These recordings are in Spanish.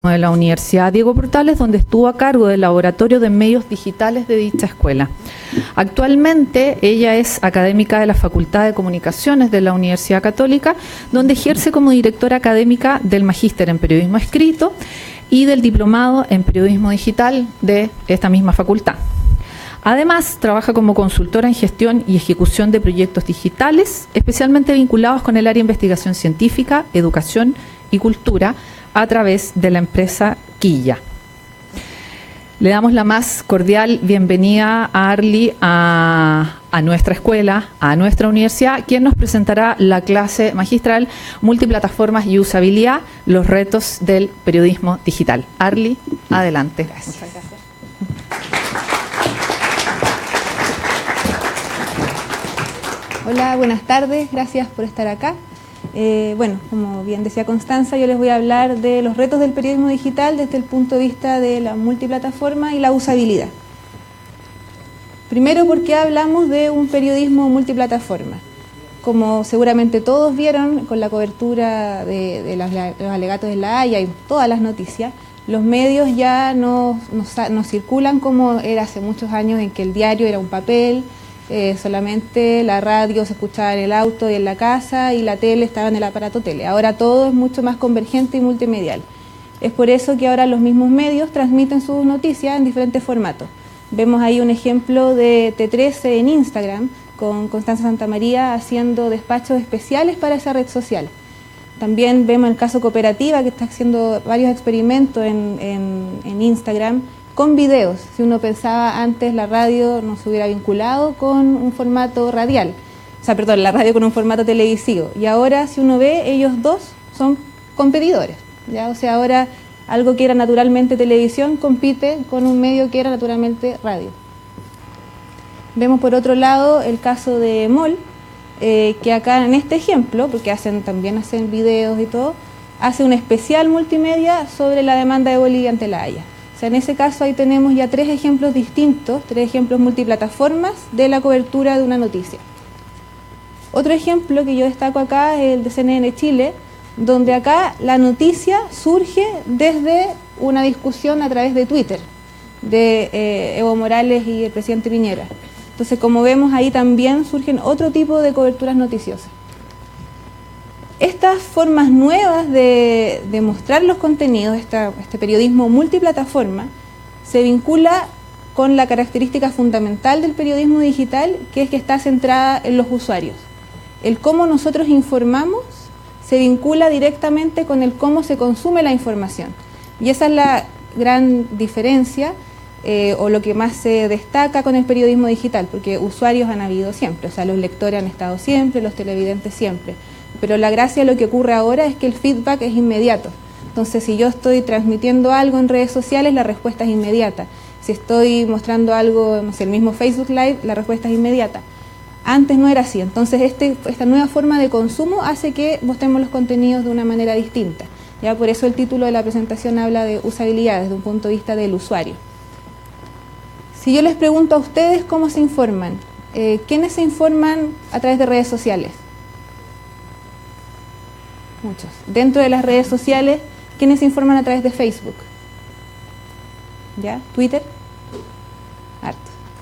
de la Universidad Diego Portales, donde estuvo a cargo del laboratorio de medios digitales de dicha escuela. Actualmente ella es académica de la Facultad de Comunicaciones de la Universidad Católica, donde ejerce como directora académica del Magíster en Periodismo Escrito y del Diplomado en Periodismo Digital de esta misma facultad. Además, trabaja como consultora en gestión y ejecución de proyectos digitales, especialmente vinculados con el área de investigación científica, educación y cultura, a través de la empresa Quilla. Le damos la más cordial bienvenida a Arly a nuestra escuela, a nuestra universidad, quien nos presentará la clase magistral Multiplataformas y Usabilidad, los retos del periodismo digital. Arly, adelante. Gracias. Muchas gracias. Hola, buenas tardes, gracias por estar acá. Bueno, como bien decía Constanza, yo les voy a hablar de los retos del periodismo digital desde el punto de vista de la multiplataforma y la usabilidad. Primero, ¿por qué hablamos de un periodismo multiplataforma? Como seguramente todos vieron con la cobertura de los alegatos de la Haya y todas las noticias, los medios ya no circulan como era hace muchos años, en que el diario era un papel, solamente la radio se escuchaba en el auto y en la casa, y la tele estaba en el aparato tele. Ahora todo es mucho más convergente y multimedial. Es por eso que ahora los mismos medios transmiten sus noticias en diferentes formatos. Vemos ahí un ejemplo de T13 en Instagram, con Constanza Santamaría haciendo despachos especiales para esa red social. También vemos el caso Cooperativa, que está haciendo varios experimentos en Instagram, con videos. Si uno pensaba antes la radio no se hubiera vinculado con un formato radial, la radio con un formato televisivo, y ahora si uno ve, ellos dos son competidores, ¿ya? O sea, ahora algo que era naturalmente televisión compite con un medio que era naturalmente radio. Vemos por otro lado el caso de MOL, que acá en este ejemplo, porque también hacen videos y todo, hace un especial multimedia sobre la demanda de Bolivia ante la Haya. O sea, en ese caso ahí tenemos ya tres ejemplos distintos, tres ejemplos multiplataformas de la cobertura de una noticia. Otro ejemplo que yo destaco acá es el de CNN Chile, donde acá la noticia surge desde una discusión a través de Twitter de Evo Morales y el presidente Piñera. Entonces, como vemos, ahí también surgen otro tipo de coberturas noticiosas. Estas formas nuevas de mostrar los contenidos, este periodismo multiplataforma, se vincula con la característica fundamental del periodismo digital, que es que está centrada en los usuarios. El cómo nosotros informamos se vincula directamente con el cómo se consume la información. Y esa es la gran diferencia, o lo que más se destaca con el periodismo digital, porque usuarios han habido siempre, o sea, los lectores han estado siempre, los televidentes siempre. Pero la gracia de lo que ocurre ahora es que el feedback es inmediato. Entonces, si yo estoy transmitiendo algo en redes sociales, la respuesta es inmediata. Si estoy mostrando algo, no sé, el mismo Facebook Live, la respuesta es inmediata. Antes no era así. Entonces, esta nueva forma de consumo hace que mostremos los contenidos de una manera distinta. Ya por eso el título de la presentación habla de usabilidad desde un punto de vista del usuario. Si yo les pregunto a ustedes cómo se informan, ¿quiénes se informan a través de redes sociales? Muchos. Dentro de las redes sociales, ¿quiénes se informan a través de Facebook? ¿Ya? ¿Twitter? Harto.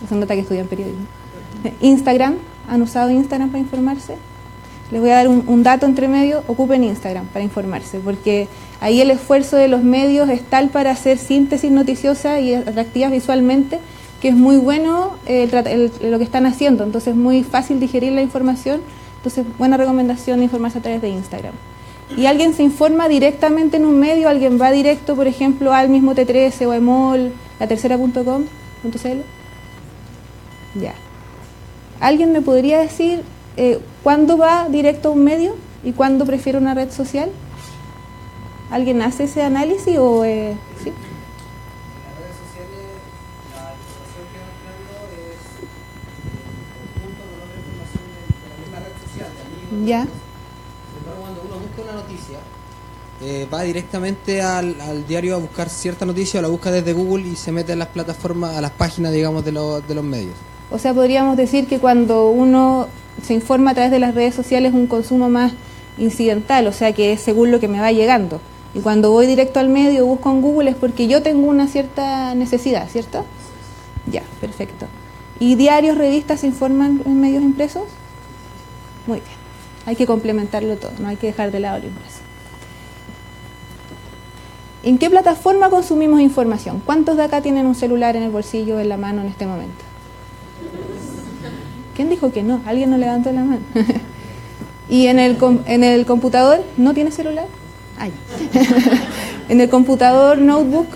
Se nota que estudian periodismo. Instagram, ¿han usado Instagram para informarse? Les voy a dar un dato entre medio: ocupen Instagram para informarse, porque ahí el esfuerzo de los medios es tal para hacer síntesis noticiosa y atractivas visualmente, que es muy bueno lo que están haciendo. Entonces es muy fácil digerir la información. Entonces, buena recomendación de informarse a través de Instagram. Y alguien se informa directamente en un medio, alguien va directo, por ejemplo, al mismo T13 o a EMOL, latercera.com.cl. Ya. ¿Alguien me podría decir cuándo va directo a un medio y cuándo prefiere una red social? ¿Alguien hace ese análisis o sí? En las redes sociales la información que va entrando es conjunto con otra información de la misma red social, de amigos. Ya. Cuando uno busca una noticia, va directamente al diario a buscar cierta noticia, o la busca desde Google y se mete en las plataformas, a las páginas, digamos, de los medios. O sea, podríamos decir que cuando uno se informa a través de las redes sociales es un consumo más incidental, o sea que es según lo que me va llegando. Y cuando voy directo al medio, busco en Google, es porque yo tengo una cierta necesidad, ¿cierto? Ya, perfecto. ¿Y diarios, revistas se informan en medios impresos? Muy bien. Hay que complementarlo todo, no hay que dejar de lado lo impreso. ¿En qué plataforma consumimos información? ¿Cuántos de acá tienen un celular en el bolsillo, en la mano en este momento? ¿Quién dijo que no? ¿Alguien no levantó la mano? ¿Y en el computador no tiene celular? Ah, ya. ¿En el computador, notebook?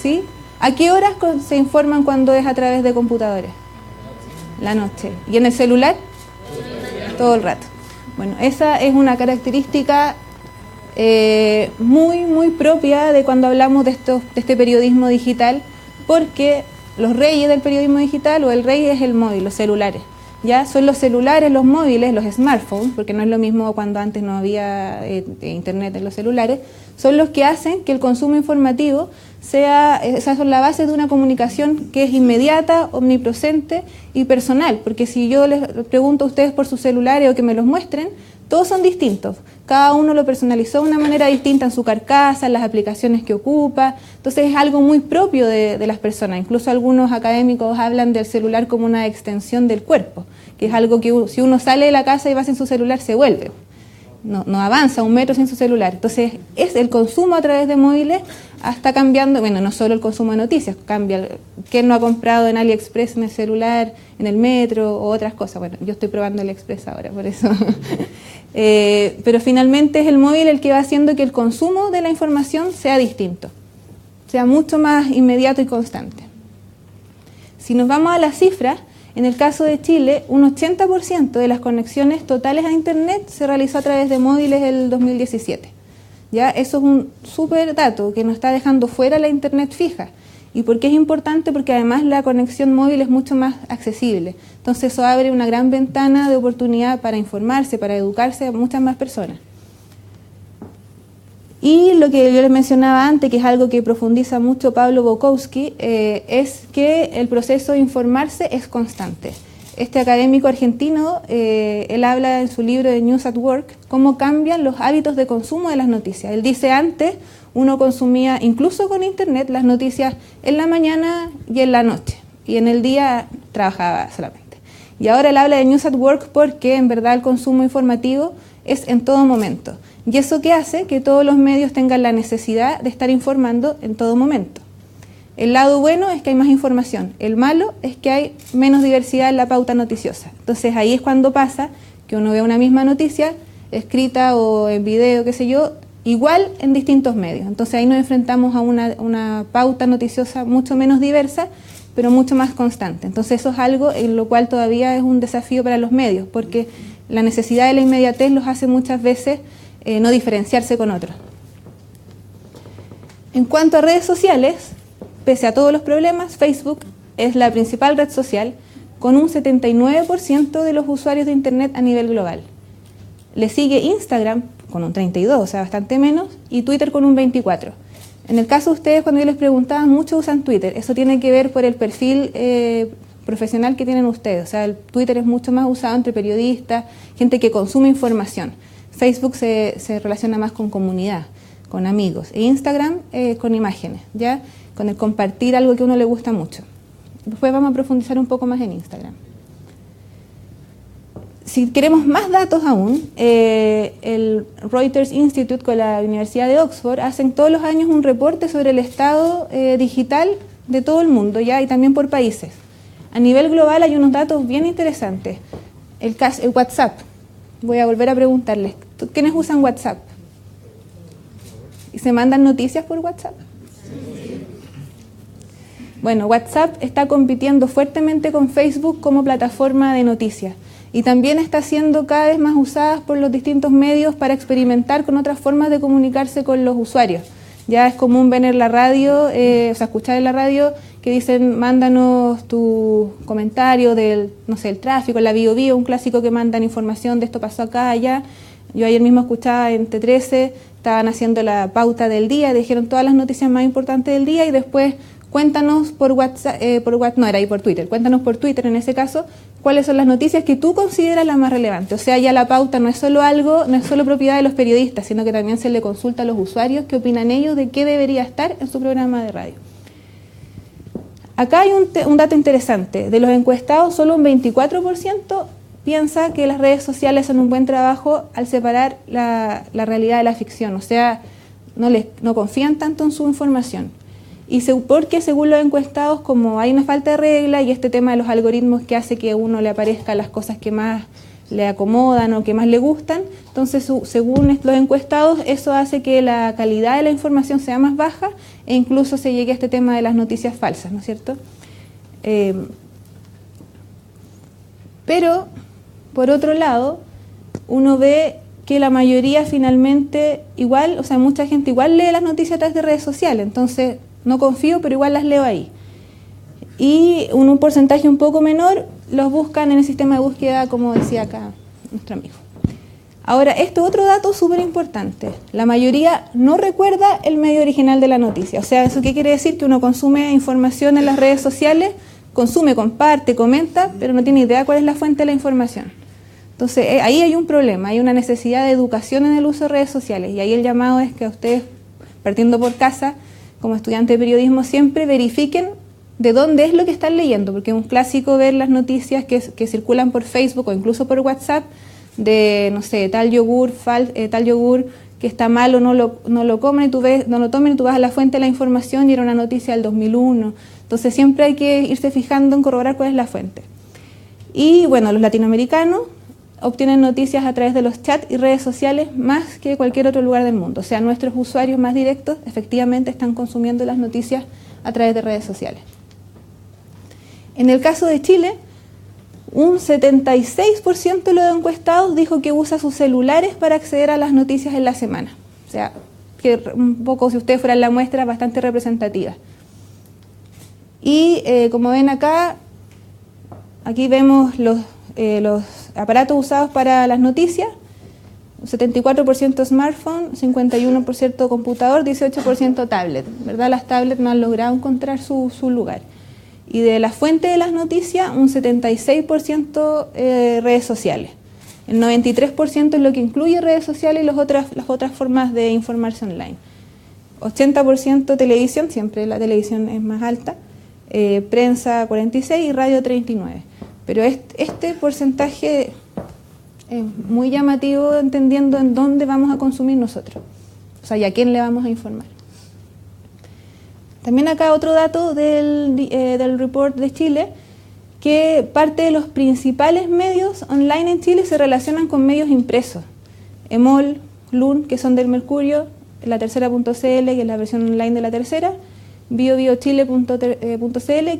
¿Sí? ¿A qué horas se informan cuando es a través de computadores? La noche. ¿Y en el celular? Todo el rato. Bueno, esa es una característica muy propia de cuando hablamos de este periodismo digital, porque los reyes del periodismo digital, o el rey es el móvil, los celulares. Ya son los celulares, los móviles, los smartphones, porque no es lo mismo cuando antes no había internet en los celulares, son los que hacen que el consumo informativo esa son la base de una comunicación que es inmediata, omnipresente y personal, porque si yo les pregunto a ustedes por sus celulares o que me los muestren, todos son distintos. Cada uno lo personalizó de una manera distinta en su carcasa, en las aplicaciones que ocupa. Entonces es algo muy propio de las personas. Incluso algunos académicos hablan del celular como una extensión del cuerpo, que es algo que si uno sale de la casa y va sin su celular se vuelve. No avanza un metro sin su celular. Entonces es el consumo a través de móviles está cambiando, bueno, no solo el consumo de noticias, cambia. ¿Quién no ha comprado en AliExpress en el celular, en el metro o otras cosas? Bueno, yo estoy probando AliExpress ahora, por eso. Pero finalmente es el móvil el que va haciendo que el consumo de la información sea distinto, sea mucho más inmediato y constante. Si nos vamos a las cifras, en el caso de Chile, un 80% de las conexiones totales a Internet se realizó a través de móviles el 2017. ¿Ya? Eso es un súper dato que nos está dejando fuera la Internet fija. ¿Y por qué es importante? Porque además la conexión móvil es mucho más accesible. Entonces eso abre una gran ventana de oportunidad para informarse, para educarse a muchas más personas. Y lo que yo les mencionaba antes, que es algo que profundiza mucho Pablo Bukowski, es que el proceso de informarse es constante. Este académico argentino, él habla en su libro de News at Work, cómo cambian los hábitos de consumo de las noticias. Él dice antes, uno consumía, incluso con internet, las noticias en la mañana y en la noche. Y en el día trabajaba solamente. Y ahora él habla de News at Work porque en verdad el consumo informativo es en todo momento. ¿Y eso qué hace? Que todos los medios tengan la necesidad de estar informando en todo momento. El lado bueno es que hay más información. El malo es que hay menos diversidad en la pauta noticiosa. Entonces ahí es cuando pasa que uno ve una misma noticia escrita o en video, qué sé yo, igual en distintos medios. Entonces ahí nos enfrentamos a una pauta noticiosa mucho menos diversa, pero mucho más constante. Entonces eso es algo en lo cual todavía es un desafío para los medios, porque la necesidad de la inmediatez los hace muchas veces no diferenciarse con otros. En cuanto a redes sociales, pese a todos los problemas, Facebook es la principal red social con un 79% de los usuarios de Internet a nivel global. Le sigue Instagram con un 32%, o sea, bastante menos, y Twitter con un 24%. En el caso de ustedes, cuando yo les preguntaba, muchos usan Twitter. Eso tiene que ver por el perfil profesional que tienen ustedes. O sea, el Twitter es mucho más usado entre periodistas, gente que consume información. Facebook se relaciona más con comunidad, con amigos. E Instagram con imágenes, ¿ya? Con el compartir algo que a uno le gusta mucho. Después vamos a profundizar un poco más en Instagram. Si queremos más datos aún, el Reuters Institute con la Universidad de Oxford hacen todos los años un reporte sobre el estado digital de todo el mundo, ¿ya? Y también por países. A nivel global hay unos datos bien interesantes. El WhatsApp. Voy a volver a preguntarles, ¿quiénes usan WhatsApp? ¿Y se mandan noticias por WhatsApp? Bueno, WhatsApp está compitiendo fuertemente con Facebook como plataforma de noticias y también está siendo cada vez más usada por los distintos medios para experimentar con otras formas de comunicarse con los usuarios. Ya es común ver en la radio, escuchar en la radio que dicen mándanos tu comentario del, no sé, el tráfico, la Bio, un clásico que mandan información de esto pasó acá, allá. Yo ayer mismo escuchaba en T13, estaban haciendo la pauta del día, dijeron todas las noticias más importantes del día y después cuéntanos por WhatsApp, por Twitter, cuéntanos por Twitter en ese caso, cuáles son las noticias que tú consideras las más relevantes. O sea, ya la pauta no es solo propiedad de los periodistas, sino que también se le consulta a los usuarios qué opinan ellos de qué debería estar en su programa de radio. Acá hay un dato interesante. De los encuestados, solo un 24% piensa que las redes sociales hacen un buen trabajo al separar la realidad de la ficción. O sea, no confían tanto en su información. Y porque según los encuestados, como hay una falta de regla y este tema de los algoritmos que hace que a uno le aparezcan las cosas que más le acomodan o que más le gustan, entonces según los encuestados eso hace que la calidad de la información sea más baja e incluso se llegue a este tema de las noticias falsas, ¿no es cierto? Pero, por otro lado, uno ve que la mayoría finalmente igual, o sea, mucha gente igual lee las noticias a través de redes sociales, entonces no confío, pero igual las leo ahí. Y un porcentaje un poco menor los buscan en el sistema de búsqueda, como decía acá nuestro amigo. Ahora, otro dato súper importante. La mayoría no recuerda el medio original de la noticia. O sea, ¿eso qué quiere decir? Que uno consume información en las redes sociales, consume, comparte, comenta, pero no tiene idea cuál es la fuente de la información. Entonces, ahí hay un problema, hay una necesidad de educación en el uso de redes sociales. Y ahí el llamado es que ustedes, partiendo por casa, como estudiantes de periodismo, siempre verifiquen de dónde es lo que están leyendo, porque es un clásico ver las noticias que circulan por Facebook o incluso por WhatsApp de, no sé, tal yogur que está mal o no lo comen no lo tomen y tú vas a la fuente de la información y era una noticia del 2001. Entonces siempre hay que irse fijando en corroborar cuál es la fuente. Y bueno, los latinoamericanos obtienen noticias a través de los chats y redes sociales más que cualquier otro lugar del mundo. O sea, nuestros usuarios más directos efectivamente están consumiendo las noticias a través de redes sociales. En el caso de Chile, un 76% de los encuestados dijo que usa sus celulares para acceder a las noticias en la semana. O sea, que un poco, si ustedes fueran la muestra, bastante representativa. Y como ven acá, aquí vemos los aparatos usados para las noticias. 74% smartphone, 51% computador, 18% tablet. ¿Verdad? Las tablets no han logrado encontrar su lugar. Y de la fuente de las noticias, un 76% redes sociales. El 93% es lo que incluye redes sociales y las otras formas de informarse online. 80% televisión, siempre la televisión es más alta, prensa 46% y radio 39%. Pero este porcentaje es muy llamativo entendiendo en dónde vamos a consumir nosotros. O sea, y a quién le vamos a informar. También acá otro dato del report de Chile, que parte de los principales medios online en Chile se relacionan con medios impresos. EMOL, LUN, que son del Mercurio, La Tercera.cl, que es la versión online de La Tercera, biobiochile.cl,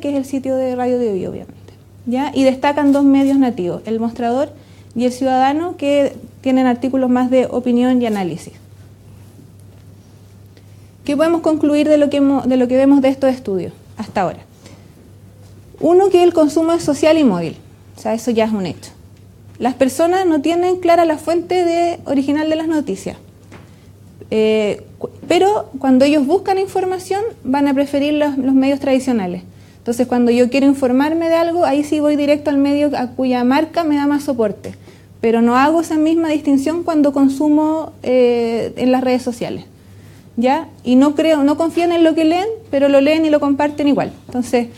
que es el sitio de Radio de Bio, obviamente. ¿Ya? Y destacan dos medios nativos, El Mostrador y El Ciudadano, que tienen artículos más de opinión y análisis. ¿Qué podemos concluir de lo que vemos de estos estudios hasta ahora? Uno, que el consumo es social y móvil. O sea, eso ya es un hecho. Las personas no tienen clara la fuente original de las noticias. Pero cuando ellos buscan información, van a preferir los medios tradicionales. Entonces, cuando yo quiero informarme de algo, ahí sí voy directo al medio a cuya marca me da más soporte. Pero no hago esa misma distinción cuando consumo en las redes sociales. ¿Ya? Y no confían en lo que leen, pero lo leen y lo comparten igual. Entonces,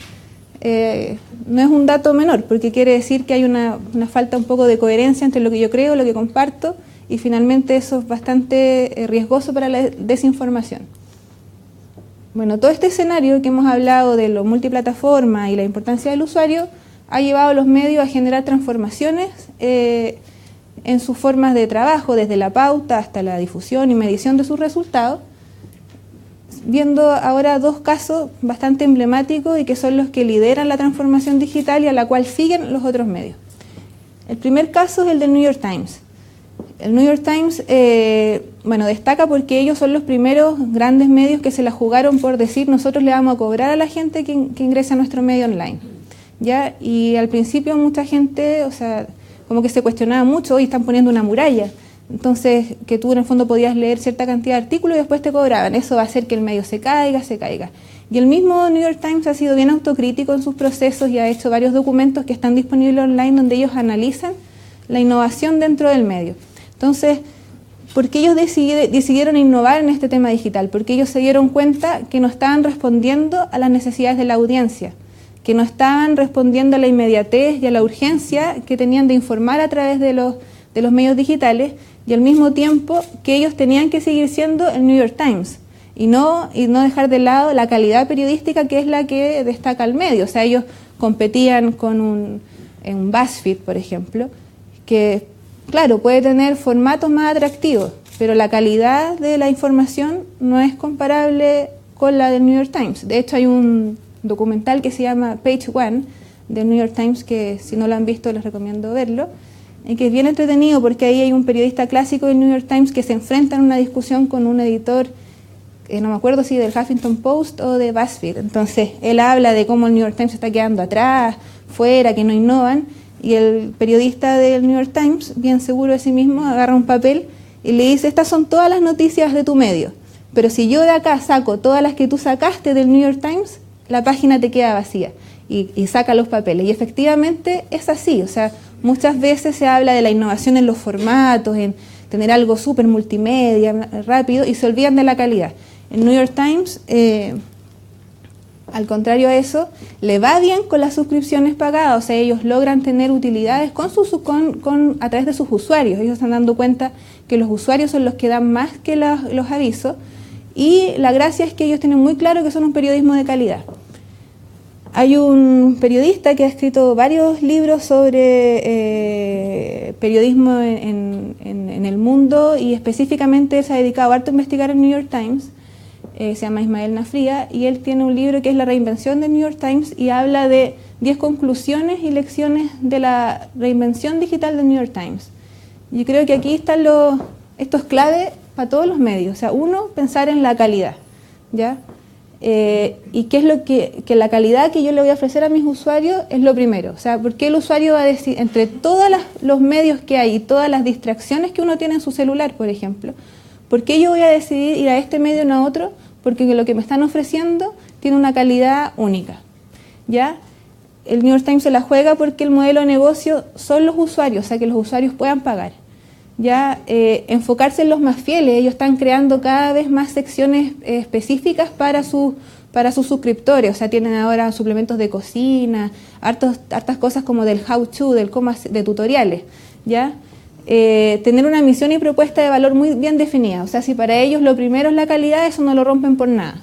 no es un dato menor, porque quiere decir que hay una falta un poco de coherencia entre lo que yo creo, lo que comparto, y finalmente eso es bastante riesgoso para la desinformación. Bueno, todo este escenario que hemos hablado de lo multiplataforma y la importancia del usuario ha llevado a los medios a generar transformaciones en sus formas de trabajo, desde la pauta hasta la difusión y medición de sus resultados, viendo ahora dos casos bastante emblemáticos y que son los que lideran la transformación digital y a la cual siguen los otros medios. El primer caso es el del New York Times. El New York Times destaca porque ellos son los primeros grandes medios que se la jugaron por decir nosotros le vamos a cobrar a la gente que ingresa a nuestro medio online. ¿Ya? Y al principio mucha gente, o sea, como que se cuestionaba mucho, hoy están poniendo una muralla. Entonces, que tú en el fondo podías leer cierta cantidad de artículos y después te cobraban. Eso va a hacer que el medio se caiga. Y el mismo New York Times ha sido bien autocrítico en sus procesos y ha hecho varios documentos que están disponibles online donde ellos analizan la innovación dentro del medio. Entonces, ¿por qué ellos decidieron innovar en este tema digital? Porque ellos se dieron cuenta que no estaban respondiendo a las necesidades de la audiencia, que no estaban respondiendo a la inmediatez y a la urgencia que tenían de informar a través de los medios digitales, y al mismo tiempo que ellos tenían que seguir siendo el New York Times y no dejar de lado la calidad periodística, que es la que destaca el medio. O sea, ellos competían con un BuzzFeed, por ejemplo, que claro, puede tener formatos más atractivos, pero la calidad de la información no es comparable con la del New York Times. De hecho, hay un documental que se llama Page One del New York Times, que si no lo han visto les recomiendo verlo, que es bien entretenido porque ahí hay un periodista clásico del New York Times que se enfrenta en una discusión con un editor, no me acuerdo si del Huffington Post o de BuzzFeed. Entonces, él habla de cómo el New York Times se está quedando atrás, fuera, que no innovan, y el periodista del New York Times, bien seguro de sí mismo, agarra un papel y le dice: estas son todas las noticias de tu medio, pero si yo de acá saco todas las que tú sacaste del New York Times, la página te queda vacía. Y saca los papeles. Y efectivamente es así. O sea, muchas veces se habla de la innovación en los formatos, en tener algo súper multimedia, rápido, y se olvidan de la calidad. El New York Times, al contrario a eso, le va bien con las suscripciones pagadas. O sea, ellos logran tener utilidades a través de sus usuarios. Ellos están dando cuenta que los usuarios son los que dan más que los avisos. Y la gracia es que ellos tienen muy claro que son un periodismo de calidad. Hay un periodista que ha escrito varios libros sobre periodismo en el mundo, y específicamente se ha dedicado harto a investigar el New York Times. Se llama Ismael Nafría, y él tiene un libro que es La reinvención del New York Times, y habla de 10 conclusiones y lecciones de la reinvención digital del New York Times. Yo creo que aquí están esto es clave para todos los medios. O sea, uno, pensar en la calidad, ¿ya? Y qué es lo que la calidad que yo le voy a ofrecer a mis usuarios es lo primero. O sea, ¿por qué el usuario va a decir, entre todos los medios que hay y todas las distracciones que uno tiene en su celular, por ejemplo, por qué yo voy a decidir ir a este medio y no a otro? Porque lo que me están ofreciendo tiene una calidad única, ¿ya? El New York Times se la juega porque el modelo de negocio son los usuarios, o sea, que los usuarios puedan pagar. Ya enfocarse en los más fieles. Ellos están creando cada vez más secciones específicas para sus suscriptores. O sea, tienen ahora suplementos de cocina, hartas cosas como del how to, de tutoriales, ¿ya? Tener una misión y propuesta de valor muy bien definida. O sea, si para ellos lo primero es la calidad, eso no lo rompen por nada.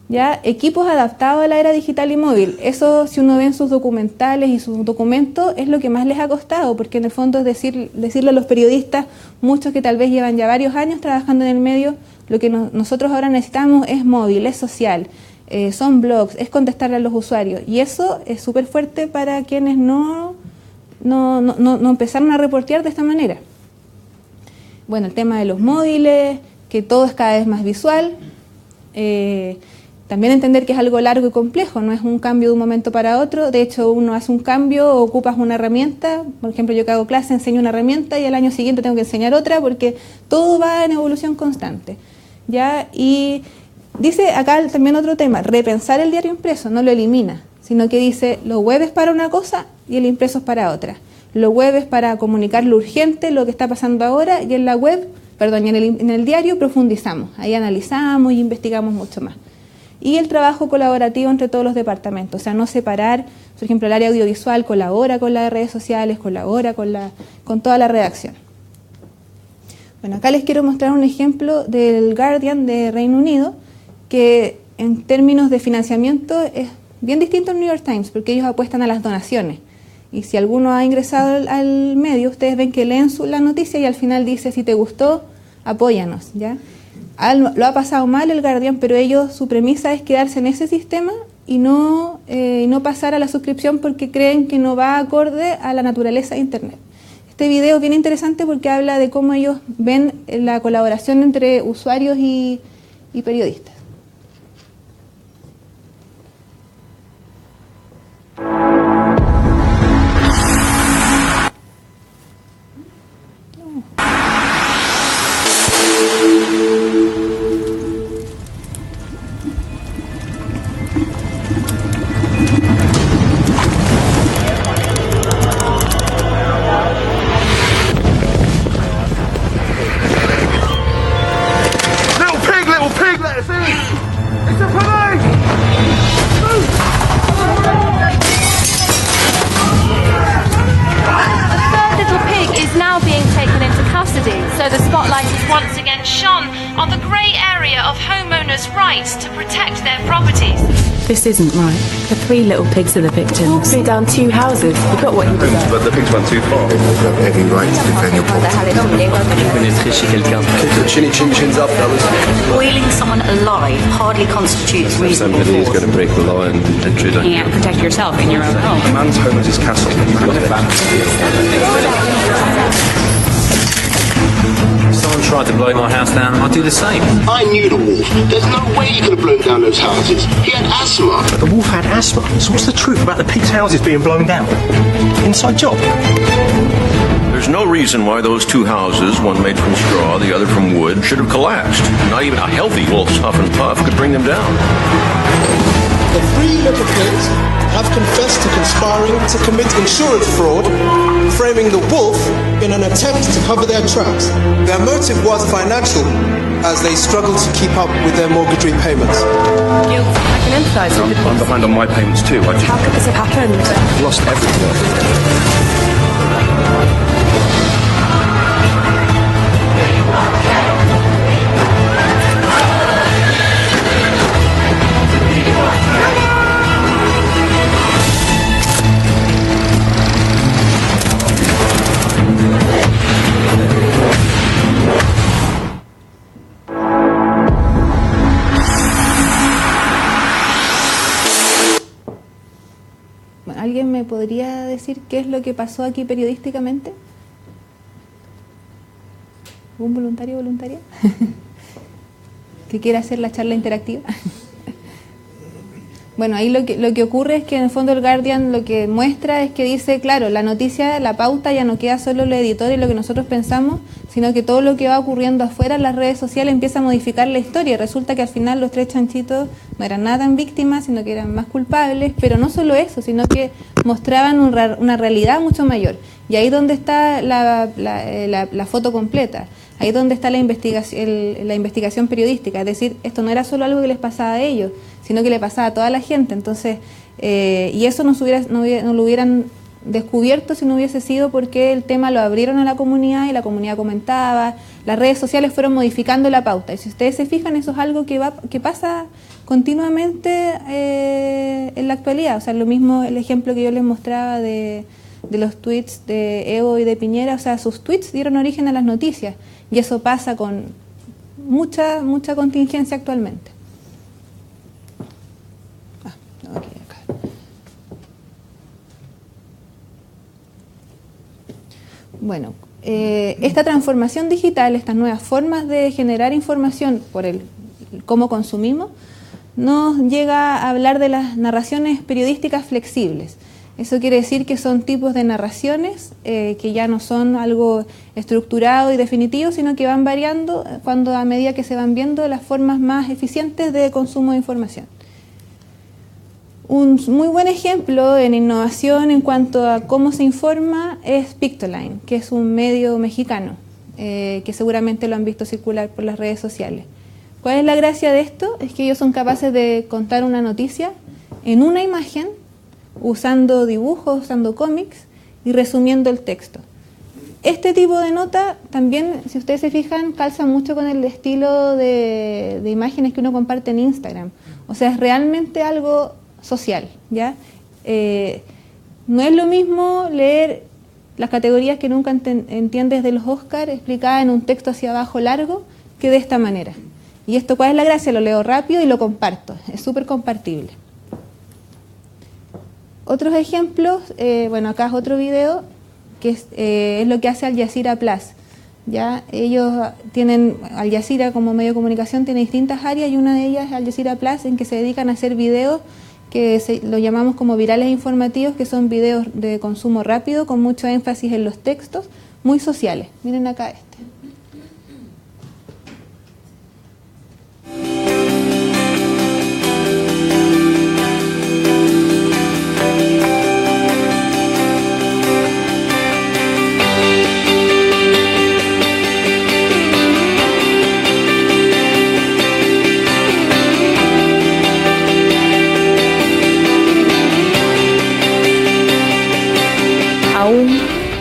¿Ya? Equipos adaptados a la era digital y móvil. Eso, si uno ve en sus documentales y sus documentos, es lo que más les ha costado, porque en el fondo es decirle a los periodistas, muchos que tal vez llevan ya varios años trabajando en el medio, lo que nosotros ahora necesitamos es móvil, es social, son blogs, es contestarle a los usuarios. Y eso es súper fuerte para quienes no empezaron a reportear de esta manera. Bueno, el tema de los móviles, que todo es cada vez más visual. También entender que es algo largo y complejo, no es un cambio de un momento para otro. De hecho, uno hace un cambio, ocupas una herramienta. Por ejemplo, yo que hago clase, enseño una herramienta y al año siguiente tengo que enseñar otra, porque todo va en evolución constante, ¿ya? Y dice acá también otro tema, repensar el diario impreso, no lo elimina, sino que dice, lo web es para una cosa y el impreso es para otra. Lo web es para comunicar lo urgente, lo que está pasando ahora, y en la web, perdón, y en el diario profundizamos, ahí analizamos y investigamos mucho más. Y el trabajo colaborativo entre todos los departamentos, o sea, no separar, por ejemplo, el área audiovisual colabora con las redes sociales, colabora con toda la redacción. Bueno, acá les quiero mostrar un ejemplo del Guardian de Reino Unido, que en términos de financiamiento es bien distinto al New York Times, porque ellos apuestan a las donaciones. Y si alguno ha ingresado al medio, ustedes ven que leen la noticia y al final dice, si te gustó, apóyanos, ¿ya? Lo ha pasado mal el Guardian, pero su premisa es quedarse en ese sistema y no pasar a la suscripción, porque creen que no va acorde a la naturaleza de Internet. Este video es bien interesante porque habla de cómo ellos ven la colaboración entre usuarios y periodistas. right to protect their properties. This isn't right. The three little pigs are the victims. Blew down 2 houses. You got what you deserve. But the pigs went too far. You've got every right to defend your property. Pénétrer chez quelqu'un. Chins up, fellas. Boiling someone alive hardly constitutes reasonable Somebody is force. going to break the law and intrude on You can't protect yourself in your own home. A man's home is his castle. Someone tried to blow my house down, I'd do the same. I knew the wolf. There's no way he could have blown down those houses. He had asthma. The wolf had asthma. So what's the truth about the pigs' houses being blown down? Inside job. There's no reason why those 2 houses, one made from straw, the other from wood, should have collapsed. Not even a healthy wolf's huff and puff could bring them down. The 3 little pigs have confessed to conspiring to commit insurance fraud, framing the wolf in an attempt to cover their tracks. Their motive was financial, as they struggled to keep up with their mortgage repayments. I can empathise with I'm behind on my payments too. How could this have happened? I've lost everything. ¿Alguien me podría decir qué es lo que pasó aquí periodísticamente? ¿Un voluntario o voluntaria? ¿Que quiera hacer la charla interactiva? Bueno, ahí lo que ocurre es que en el fondo el Guardian lo que muestra es que dice, claro, la noticia, la pauta ya no queda solo lo editorio y lo que nosotros pensamos, sino que todo lo que va ocurriendo afuera en las redes sociales empieza a modificar la historia. Resulta que al final los 3 chanchitos no eran nada tan víctimas, sino que eran más culpables, pero no solo eso, sino que mostraban una realidad mucho mayor. Y ahí donde está la foto completa. Ahí donde está la investigación periodística, es decir, esto no era solo algo que les pasaba a ellos, sino que le pasaba a toda la gente. Entonces, y eso no lo hubieran descubierto si no hubiese sido porque el tema lo abrieron a la comunidad y la comunidad comentaba, las redes sociales fueron modificando la pauta. Y si ustedes se fijan, eso es algo que pasa continuamente en la actualidad. O sea, lo mismo el ejemplo que yo les mostraba de los tweets de Evo y de Piñera, o sea, sus tweets dieron origen a las noticias. Y eso pasa con mucha contingencia actualmente. Acá. Bueno, esta transformación digital, estas nuevas formas de generar información por cómo consumimos, nos llega a hablar de las narraciones periodísticas flexibles. Eso quiere decir que son tipos de narraciones que ya no son algo estructurado y definitivo, sino que van variando a medida que se van viendo las formas más eficientes de consumo de información. Un muy buen ejemplo en innovación en cuanto a cómo se informa es Pictoline, que es un medio mexicano, que seguramente lo han visto circular por las redes sociales. ¿Cuál es la gracia de esto? Es que ellos son capaces de contar una noticia en una imagen, usando dibujos, usando cómics y resumiendo el texto. Este tipo de nota también, si ustedes se fijan, calza mucho con el estilo de imágenes que uno comparte en Instagram. O sea, es realmente algo social, ¿ya? No es lo mismo leer las categorías que nunca entiendes de los Oscars explicadas en un texto hacia abajo largo que de esta manera. Y esto, ¿cuál es la gracia? Lo leo rápido y lo comparto. Es súper compartible. Otros ejemplos, bueno, acá es otro video, que es lo que hace Al Jazeera Plus. ¿Ya? Ellos tienen, Al Jazeera como medio de comunicación tiene distintas áreas y una de ellas es Al Jazeera Plus, en que se dedican a hacer videos que lo llamamos como virales informativos, que son videos de consumo rápido, con mucho énfasis en los textos, muy sociales. Miren acá este.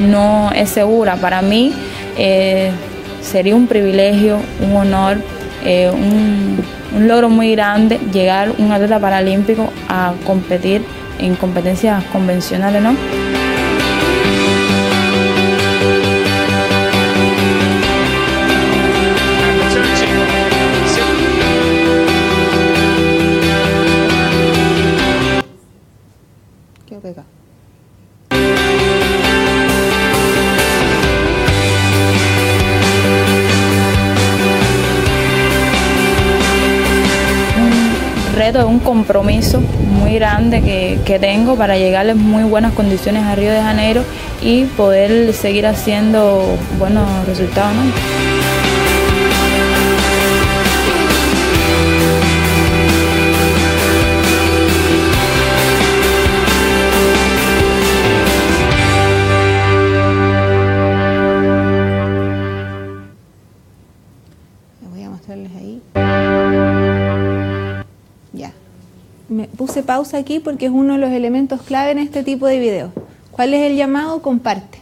No es segura. Para mí sería un privilegio, un honor, un logro muy grande llegar un atleta paralímpico a competir en competencias convencionales, ¿no? Es un compromiso muy grande que tengo para llegar en muy buenas condiciones a Río de Janeiro y poder seguir haciendo buenos resultados, ¿no? Puse pausa aquí porque es uno de los elementos clave en este tipo de videos. ¿Cuál es el llamado? Comparte.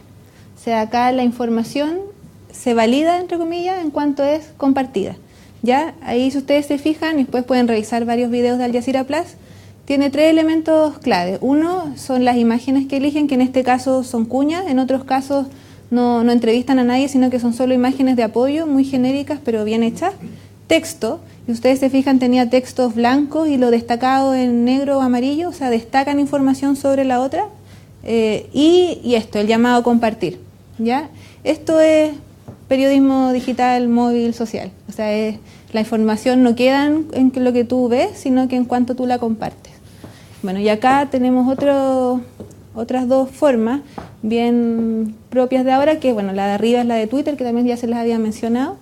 O sea, acá la información se valida, entre comillas, en cuanto es compartida. Ya, ahí si ustedes se fijan, y después pueden revisar varios videos de Al Jazeera Plus, tiene 3 elementos clave. Uno son las imágenes que eligen, que en este caso son cuñas, en otros casos no entrevistan a nadie, sino que son solo imágenes de apoyo, muy genéricas, pero bien hechas. Texto. Si ustedes se fijan, tenía textos blancos y lo destacado en negro o amarillo, o sea, destacan información sobre la otra. Y esto, el llamado a compartir, ¿ya? Esto es periodismo digital, móvil, social. O sea, la información no queda en lo que tú ves, sino que en cuanto tú la compartes. Bueno, y acá tenemos otras 2 formas bien propias de ahora, que bueno, la de arriba es la de Twitter, que también ya se les había mencionado.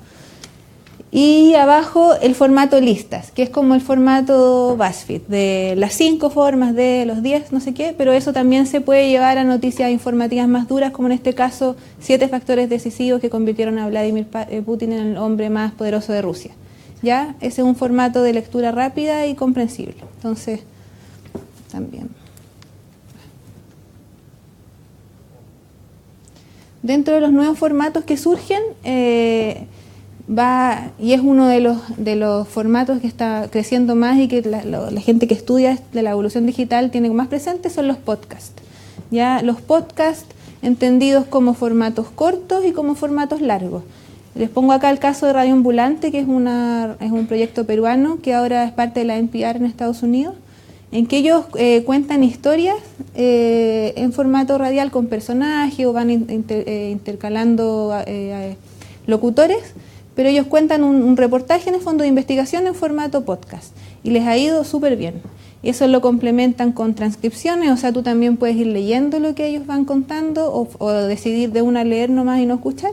Y abajo el formato listas, que es como el formato BuzzFeed, de las 5 formas, de los 10, no sé qué, pero eso también se puede llevar a noticias informativas más duras, como en este caso 7 factores decisivos que convirtieron a Vladimir Putin en el hombre más poderoso de Rusia. ¿Ya? Ese es un formato de lectura rápida y comprensible. Entonces, también. Dentro de los nuevos formatos que surgen, y es uno de los formatos que está creciendo más y que la gente que estudia de la evolución digital tiene más presente, son los podcasts. Ya los podcasts entendidos como formatos cortos y como formatos largos. Les pongo acá el caso de Radio Ambulante, que es un proyecto peruano que ahora es parte de la NPR en Estados Unidos, en que ellos cuentan historias en formato radial con personajes o van intercalando locutores, pero ellos cuentan un reportaje en el fondo de investigación en formato podcast y les ha ido súper bien. Y eso lo complementan con transcripciones, o sea, tú también puedes ir leyendo lo que ellos van contando o decidir de una leer nomás y no escuchar,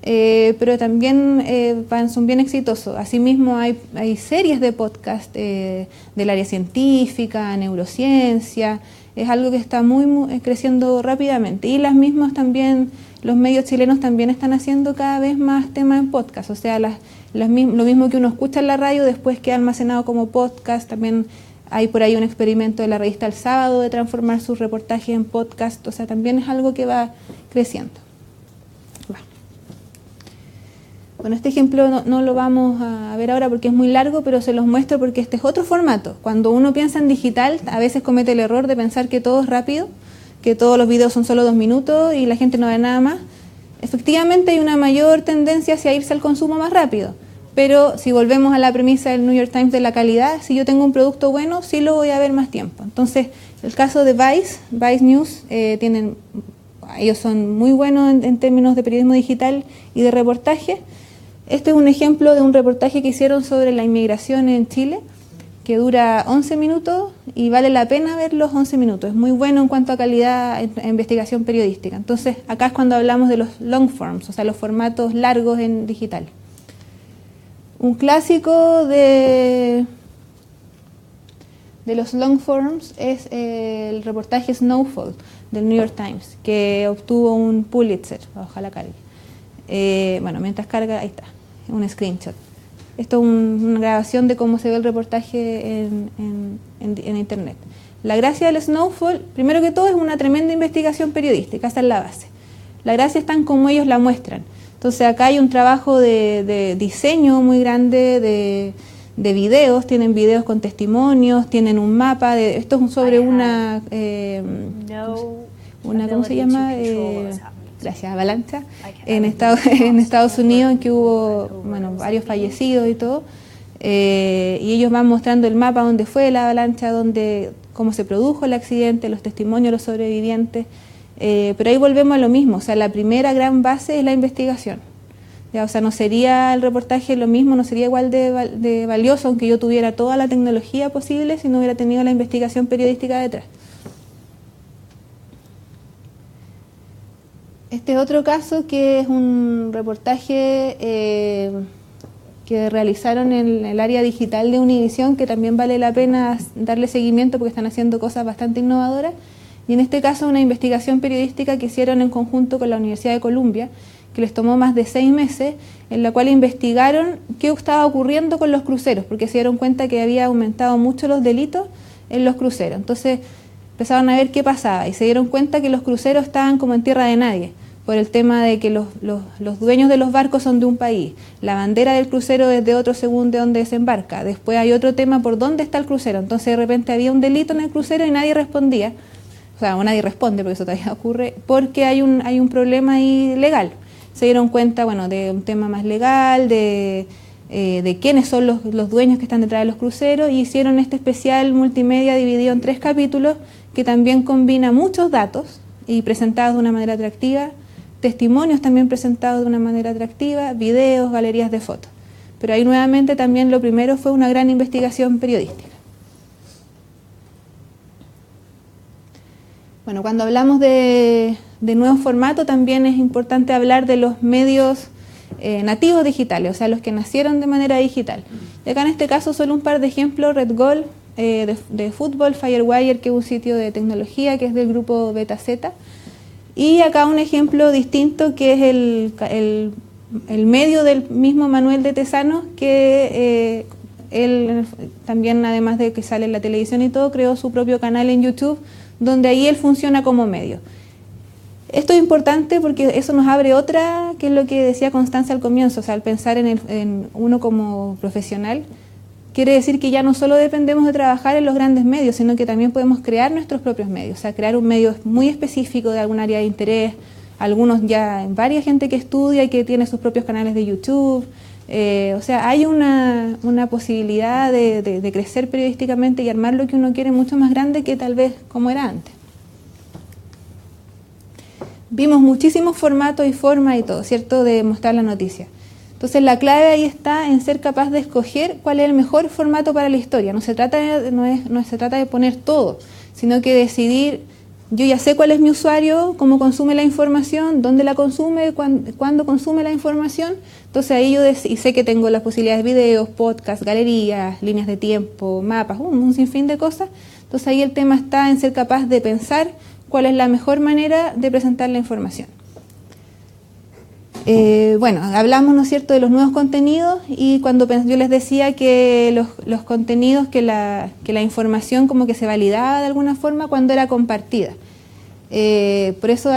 pero también son bien exitosos. Asimismo hay series de podcast del área científica, neurociencia, es algo que está muy creciendo rápidamente. Y las mismas también, los medios chilenos también están haciendo cada vez más temas en podcast, o sea, lo mismo que uno escucha en la radio, después queda almacenado como podcast. También hay por ahí un experimento de la revista El Sábado de transformar sus reportajes en podcast, o sea, también es algo que va creciendo. Bueno, este ejemplo no lo vamos a ver ahora porque es muy largo, pero se los muestro porque este es otro formato. Cuando uno piensa en digital, a veces comete el error de pensar que todo es rápido, que todos los videos son solo 2 minutos y la gente no ve nada más. Efectivamente hay una mayor tendencia hacia irse al consumo más rápido, pero si volvemos a la premisa del New York Times de la calidad, si yo tengo un producto bueno, sí lo voy a ver más tiempo. Entonces, el caso de Vice News, ellos son muy buenos en términos de periodismo digital y de reportaje. Este es un ejemplo de un reportaje que hicieron sobre la inmigración en Chile, que dura 11 minutos y vale la pena ver los 11 minutos. Es muy bueno en cuanto a calidad en investigación periodística. Entonces, acá es cuando hablamos de los long forms, o sea, los formatos largos en digital. Un clásico de los long forms es el reportaje Snowfall del New York Times, que obtuvo un Pulitzer. Ojalá cargue. Mientras carga, ahí está, un screenshot. Esto es una grabación de cómo se ve el reportaje en internet. La gracia del Snowfall, primero que todo, es una tremenda investigación periodística, esa es la base. La gracia está en cómo ellos la muestran. Entonces acá hay un trabajo de diseño muy grande, videos, tienen videos con testimonios, tienen un mapa, esto es sobre una ¿cómo se llama? Gracias, avalancha, en Estados Unidos, en que hubo varios fallecidos y todo, y ellos van mostrando el mapa donde fue la avalancha, cómo se produjo el accidente, los testimonios de los sobrevivientes, pero ahí volvemos a lo mismo, o sea, la primera gran base es la investigación. Ya, o sea, no sería el reportaje lo mismo, no sería igual de valioso, aunque yo tuviera toda la tecnología posible, si no hubiera tenido la investigación periodística detrás. Este es otro caso que es un reportaje que realizaron en el área digital de Univisión, que también vale la pena darle seguimiento porque están haciendo cosas bastante innovadoras. Y en este caso una investigación periodística que hicieron en conjunto con la Universidad de Columbia, que les tomó más de 6 meses, en la cual investigaron qué estaba ocurriendo con los cruceros, porque se dieron cuenta que había aumentado mucho los delitos en los cruceros. Entonces empezaron a ver qué pasaba y se dieron cuenta que los cruceros estaban como en tierra de nadie, por el tema de que los dueños de los barcos son de un país, la bandera del crucero es de otro según de dónde desembarca, después hay otro tema por dónde está el crucero, entonces de repente había un delito en el crucero y nadie respondía, o sea, nadie responde porque eso todavía ocurre, porque hay un problema ahí legal. Se dieron cuenta, de un tema más legal, de quiénes son los dueños que están detrás de los cruceros, y hicieron este especial multimedia dividido en 3 capítulos que también combina muchos datos y presentados de una manera atractiva, testimonios también presentados de una manera atractiva, videos, galerías de fotos. Pero ahí nuevamente también lo primero fue una gran investigación periodística. Bueno, cuando hablamos de nuevo formato también es importante hablar de los medios nativos digitales, o sea, los que nacieron de manera digital. Y acá en este caso solo un par de ejemplos: Red Gold de fútbol, Firewire, que es un sitio de tecnología que es del grupo BetaZ, y acá un ejemplo distinto que es el medio del mismo Manuel de Tesanos, que él también, además de que sale en la televisión y todo, creó su propio canal en YouTube, donde ahí él funciona como medio. Esto es importante porque eso nos abre otra, que es lo que decía Constanza al comienzo, o sea, al pensar en uno como profesional, quiere decir que ya no solo dependemos de trabajar en los grandes medios, sino que también podemos crear nuestros propios medios, o sea, crear un medio muy específico de algún área de interés, algunos ya, varias gente que estudia y que tiene sus propios canales de YouTube, o sea, hay una posibilidad de crecer periodísticamente y armar lo que uno quiere mucho más grande que tal vez como era antes. Vimos muchísimos formatos y formas y todo, ¿cierto?, de mostrar la noticia. Entonces la clave ahí está en ser capaz de escoger cuál es el mejor formato para la historia. No se trata de poner todo, sino que decidir, yo ya sé cuál es mi usuario, cómo consume la información, dónde la consume, cuándo consume la información. Entonces ahí yo sé que tengo las posibilidades de videos, podcasts, galerías, líneas de tiempo, mapas, un sinfín de cosas. Entonces ahí el tema está en ser capaz de pensar cuál es la mejor manera de presentar la información. Hablamos, ¿no es cierto?, de los nuevos contenidos, y cuando yo les decía que los contenidos, que la información como que se validaba de alguna forma cuando era compartida. Por eso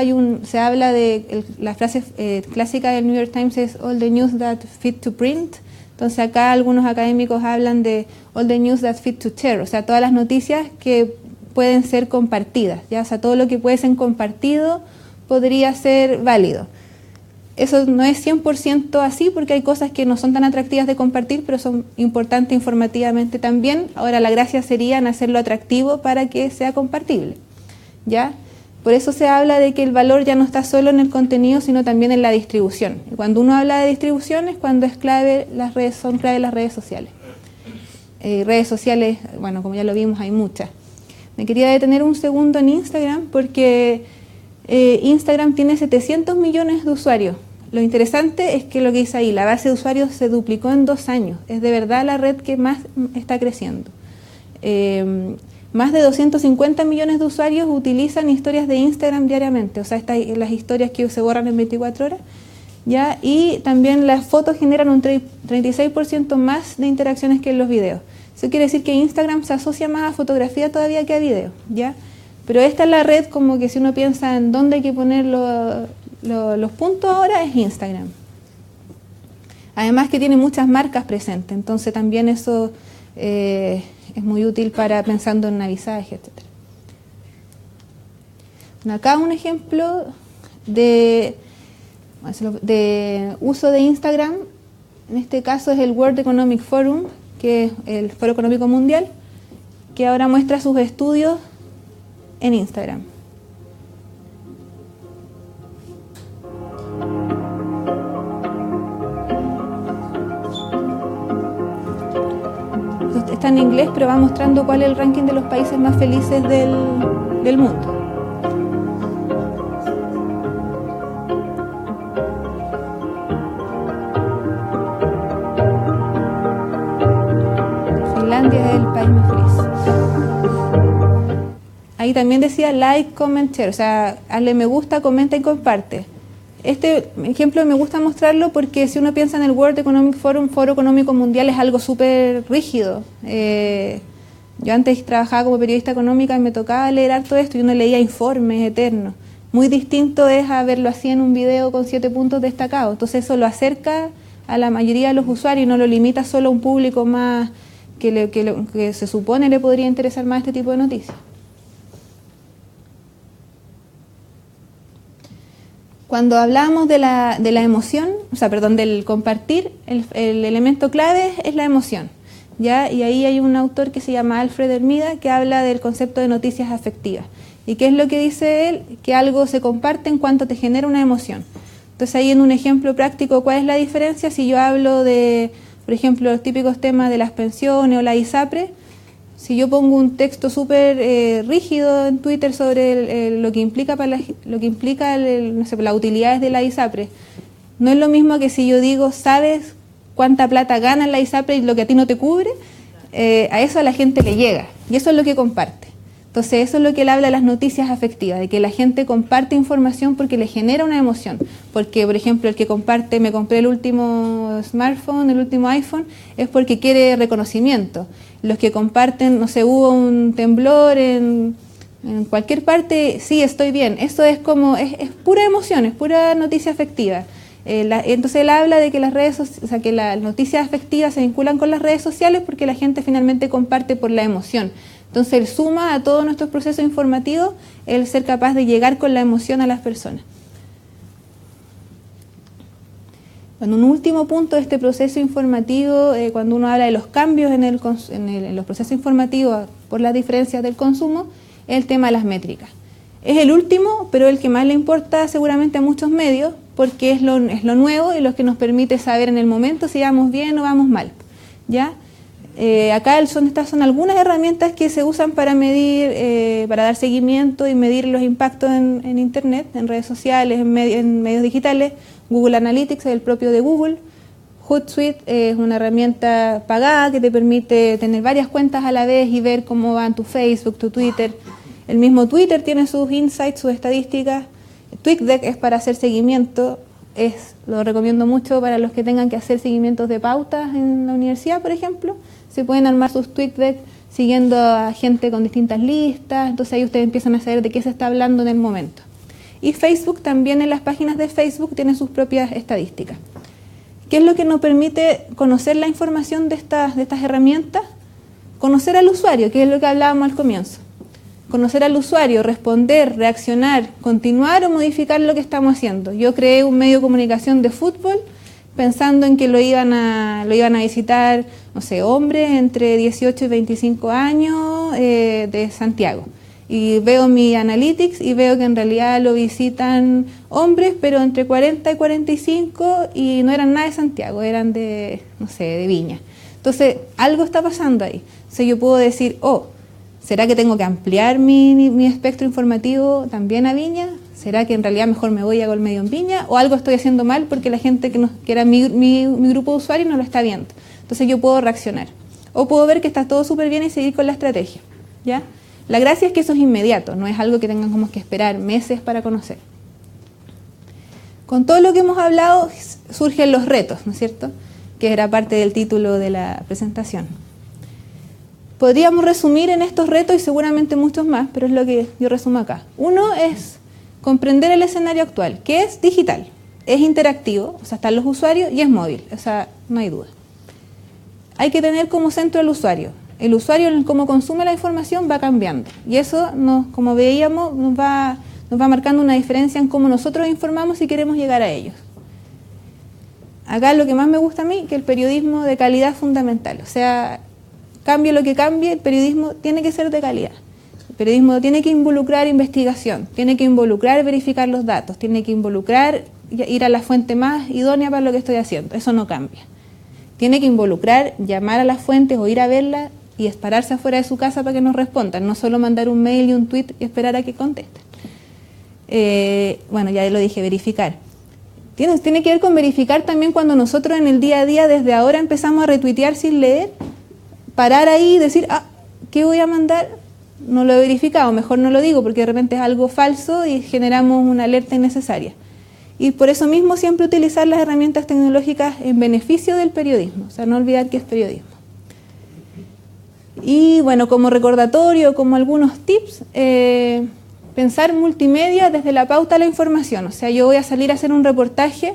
se habla de la frase clásica del New York Times es all the news that fit to print. Entonces acá algunos académicos hablan de all the news that fit to share, o sea, todas las noticias que pueden ser compartidas, ¿ya? O sea, todo lo que puede ser compartido podría ser válido. Eso no es 100% así, porque hay cosas que no son tan atractivas de compartir, pero son importantes informativamente también. Ahora la gracia sería en hacerlo atractivo para que sea compartible, ¿ya? Por eso se habla de que el valor ya no está solo en el contenido, sino también en la distribución. Y cuando uno habla de distribución es cuando son clave las redes sociales. Redes sociales, como ya lo vimos, hay muchas. Me quería detener un segundo en Instagram porque Instagram tiene 700 millones de usuarios. Lo interesante es que lo que dice ahí, la base de usuarios se duplicó en 2 años. Es de verdad la red que más está creciendo. Más de 250 millones de usuarios utilizan historias de Instagram diariamente. O sea, las historias que se borran en 24 horas. ¿Ya? Y también las fotos generan un 36% más de interacciones que en los videos. Eso quiere decir que Instagram se asocia más a fotografía todavía que a video, ¿ya? Pero esta es la red, como que si uno piensa en dónde hay que poner los puntos ahora, es Instagram. Además que tiene muchas marcas presentes, entonces también eso es muy útil para pensando en avisaje, etc. Acá un ejemplo de uso de Instagram. En este caso es el World Economic Forum, que es el Foro Económico Mundial, que ahora muestra sus estudios en Instagram. Está en inglés, pero va mostrando cuál es el ranking de los países más felices del mundo. Finlandia es el país más feliz. Ahí también decía like, comment, share, o sea, hazle me gusta, comenta y comparte. Este ejemplo me gusta mostrarlo porque si uno piensa en el World Economic Forum, Foro Económico Mundial, es algo súper rígido. Yo antes trabajaba como periodista económica y me tocaba leer harto esto y uno leía informes eternos. Muy distinto es a verlo así en un video con 7 puntos destacados. Entonces eso lo acerca a la mayoría de los usuarios y no lo limita solo a un público más que se supone le podría interesar más este tipo de noticias. Cuando hablamos de la emoción, del compartir, el elemento clave es la emoción, ¿ya? Y ahí hay un autor que se llama Alfred Hermida que habla del concepto de noticias afectivas. ¿Y qué es lo que dice él? Que algo se comparte en cuanto te genera una emoción. Entonces ahí en un ejemplo práctico, ¿cuál es la diferencia? Si yo hablo de, por ejemplo, los típicos temas de las pensiones o la ISAPRE, si yo pongo un texto súper rígido en Twitter sobre lo que implica las utilidades de la ISAPRE, no es lo mismo que si yo digo, ¿sabes cuánta plata gana la ISAPRE y lo que a ti no te cubre? A eso a la gente le llega y eso es lo que comparte. Entonces eso es lo que él habla de las noticias afectivas, de que la gente comparte información porque le genera una emoción. Porque, por ejemplo, el que comparte, me compré el último smartphone, el último iPhone, es porque quiere reconocimiento. Los que comparten, no sé, hubo un temblor en cualquier parte, sí, estoy bien. Eso es como, es pura emoción, es pura noticia afectiva. Entonces él habla de que que las noticias afectivas se vinculan con las redes sociales porque la gente finalmente comparte por la emoción. Entonces él suma a todos nuestros procesos informativos el ser capaz de llegar con la emoción a las personas. Bueno, un último punto de este proceso informativo, cuando uno habla de los cambios en los procesos informativos por las diferencias del consumo, es el tema de las métricas. Es el último, pero el que más le importa seguramente a muchos medios, porque es lo nuevo y lo que nos permite saber en el momento si vamos bien o vamos mal, ¿ya? Acá estas son algunas herramientas que se usan para medir, para dar seguimiento y medir los impactos en Internet, en redes sociales, en medios digitales. Google Analytics es el propio de Google. Hootsuite es una herramienta pagada que te permite tener varias cuentas a la vez y ver cómo van tu Facebook, tu Twitter. El mismo Twitter tiene sus insights, sus estadísticas. TweetDeck es para hacer seguimiento. Lo recomiendo mucho para los que tengan que hacer seguimientos de pautas en la universidad, por ejemplo. Se pueden armar sus TweetDeck siguiendo a gente con distintas listas, entonces ahí ustedes empiezan a saber de qué se está hablando en el momento. Y Facebook también, en las páginas de Facebook, tiene sus propias estadísticas. ¿Qué es lo que nos permite conocer la información de estas herramientas? Conocer al usuario, que es lo que hablábamos al comienzo. Conocer al usuario, responder, reaccionar, continuar o modificar lo que estamos haciendo. Yo creé un medio de comunicación de fútbol pensando en que lo iban a visitar, no sé, hombres entre 18 y 25 años de Santiago. Y veo mi analytics y veo que en realidad lo visitan hombres, pero entre 40 y 45 y no eran nada de Santiago, eran de, no sé, de Viña. Entonces, algo está pasando ahí. Entonces yo puedo decir, ¿será que tengo que ampliar mi espectro informativo también a Viña? ¿Será que en realidad mejor me voy y hago el medio en Viña? ¿O algo estoy haciendo mal porque la gente que era mi grupo de usuarios no lo está viendo? Entonces yo puedo reaccionar. O puedo ver que está todo súper bien y seguir con la estrategia, ¿ya? La gracia es que eso es inmediato, no es algo que tengamos que esperar meses para conocer. Con todo lo que hemos hablado surgen los retos, ¿no es cierto? Que era parte del título de la presentación. Podríamos resumir en estos retos y seguramente muchos más, pero es lo que yo resumo acá. Uno es comprender el escenario actual, que es digital, es interactivo, o sea, están los usuarios y es móvil, o sea, no hay duda. Hay que tener como centro al usuario. El usuario, en cómo consume la información, va cambiando. Y eso, como veíamos, nos va marcando una diferencia en cómo nosotros informamos y queremos llegar a ellos. Acá lo que más me gusta a mí, que el periodismo de calidad es fundamental. O sea, cambie lo que cambie, el periodismo tiene que ser de calidad. El periodismo tiene que involucrar investigación, tiene que involucrar verificar los datos, tiene que involucrar ir a la fuente más idónea para lo que estoy haciendo. Eso no cambia. Tiene que involucrar llamar a las fuentes o ir a verlas y pararse afuera de su casa para que nos respondan, no solo mandar un mail y un tweet y esperar a que contesten. Bueno, ya lo dije, verificar. Tiene que ver con verificar también cuando nosotros en el día a día, desde ahora, empezamos a retuitear sin leer, parar ahí y decir, ¿qué voy a mandar? No lo he verificado, mejor no lo digo porque de repente es algo falso y generamos una alerta innecesaria. Y por eso mismo siempre utilizar las herramientas tecnológicas en beneficio del periodismo, o sea, no olvidar que es periodismo. Y bueno, como recordatorio, como algunos tips, pensar multimedia desde la pauta a la información. O sea, yo voy a salir a hacer un reportaje,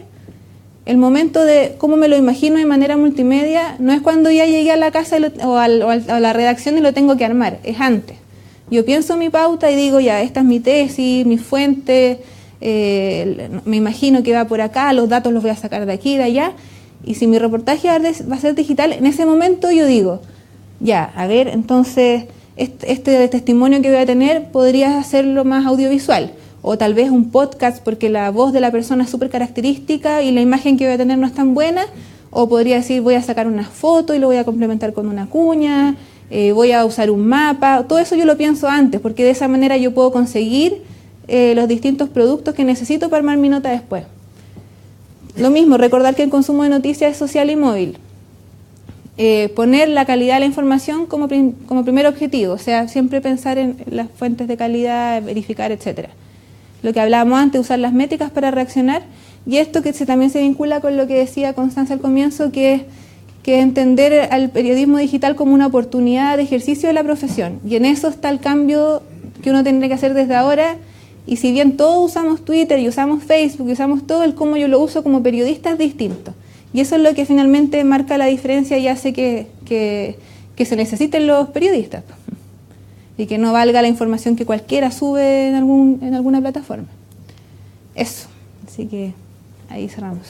el momento de cómo me lo imagino de manera multimedia no es cuando ya llegué a la casa o a la redacción y lo tengo que armar, es antes. Yo pienso mi pauta y digo, ya, esta es mi tesis, mi fuente, me imagino que va por acá, los datos los voy a sacar de aquí, de allá, y si mi reportaje va a ser digital, en ese momento yo digo, ya, a ver, entonces este testimonio que voy a tener podría hacerlo más audiovisual, o tal vez un podcast porque la voz de la persona es súper característica y la imagen que voy a tener no es tan buena, o podría decir voy a sacar una foto y lo voy a complementar con una cuña, voy a usar un mapa, todo eso yo lo pienso antes, porque de esa manera yo puedo conseguir los distintos productos que necesito para armar mi nota después. Lo mismo, recordar que el consumo de noticias es social y móvil. Poner la calidad de la información como primer objetivo, o sea, siempre pensar en las fuentes de calidad, verificar, etcétera. Lo que hablábamos antes, usar las métricas para reaccionar, y esto que también se vincula con lo que decía Constanza al comienzo, que es entender al periodismo digital como una oportunidad de ejercicio de la profesión, y en eso está el cambio que uno tendría que hacer desde ahora. Y si bien todos usamos Twitter y usamos Facebook y usamos todo, el cómo yo lo uso como periodista es distinto. Y eso es lo que finalmente marca la diferencia y hace que se necesiten los periodistas. Y que no valga la información que cualquiera sube en alguna plataforma. Eso. Así que ahí cerramos.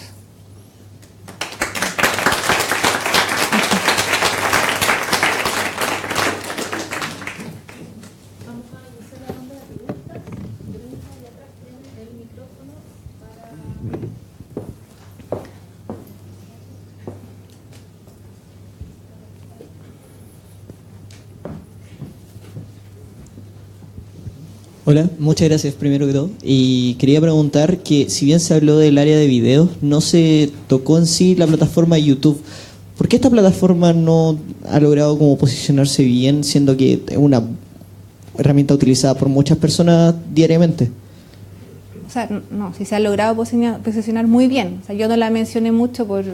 Hola, muchas gracias primero que todo. Y quería preguntar que si bien se habló del área de videos, no se tocó en sí la plataforma de YouTube. ¿Por qué esta plataforma no ha logrado como posicionarse bien, siendo que es una herramienta utilizada por muchas personas diariamente? O sea, no, si se ha logrado posicionar muy bien. O sea, yo no la mencioné mucho por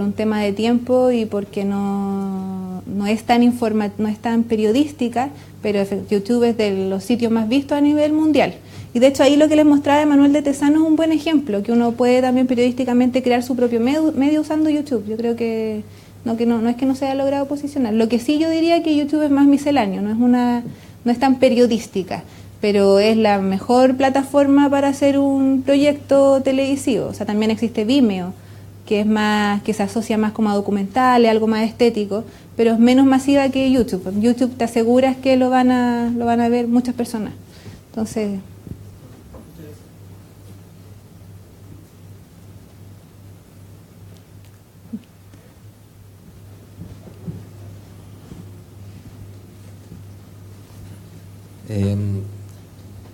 un tema de tiempo y porque no es tan periodística, pero YouTube es de los sitios más vistos a nivel mundial. Y de hecho ahí lo que les mostraba Emanuel de Tesano es un buen ejemplo, que uno puede también periodísticamente crear su propio medio usando YouTube. Yo creo que no es que no se haya logrado posicionar. Lo que sí yo diría que YouTube es más misceláneo, no es tan periodística, pero es la mejor plataforma para hacer un proyecto televisivo. O sea, también existe Vimeo, que se asocia más como a documentales, algo más estético, pero es menos masiva que YouTube. YouTube te aseguras que lo van a ver muchas personas. Entonces,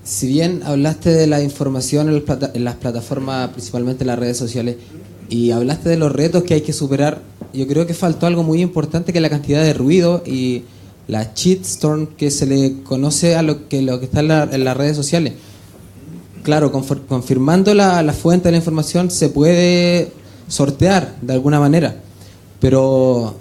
si bien hablaste de la información en las plataformas, principalmente en las redes sociales, y hablaste de los retos que hay que superar, yo creo que faltó algo muy importante, que es la cantidad de ruido y la shitstorm que se le conoce a lo que está en las redes sociales. Claro, confirmando la fuente de la información se puede sortear de alguna manera, pero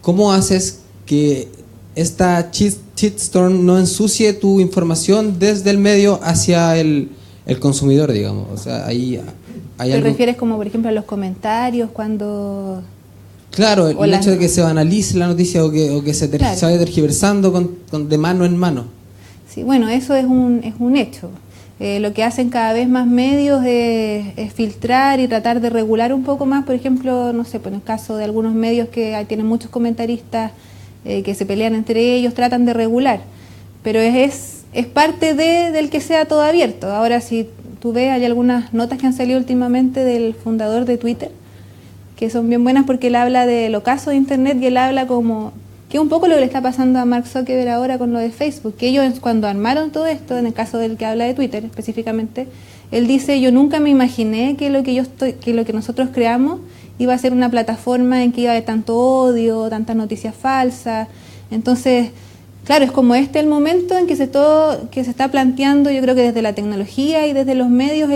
¿cómo haces que esta shitstorm no ensucie tu información desde el medio hacia el consumidor, digamos? O sea, ahí ¿Te refieres como, por ejemplo, a los comentarios cuando...? Claro, el hecho de que se banalice la noticia o que se vaya tergiversando de mano en mano. Sí, bueno, eso es un hecho. Lo que hacen cada vez más medios es filtrar y tratar de regular un poco más, por ejemplo, no sé, pues en el caso de algunos medios que tienen muchos comentaristas que se pelean entre ellos, tratan de regular. Pero es parte del que sea todo abierto. Ahora, si tú ves, hay algunas notas que han salido últimamente del fundador de Twitter, que son bien buenas porque él habla del ocaso de Internet y él habla como... que es un poco lo que le está pasando a Mark Zuckerberg ahora con lo de Facebook, que ellos cuando armaron todo esto, en el caso del que habla de Twitter específicamente, él dice, yo nunca me imaginé que lo que nosotros creamos iba a ser una plataforma en que iba a haber tanto odio, tantas noticias falsas. Entonces, claro, es como el momento en que se está planteando, yo creo que desde la tecnología y desde los medios,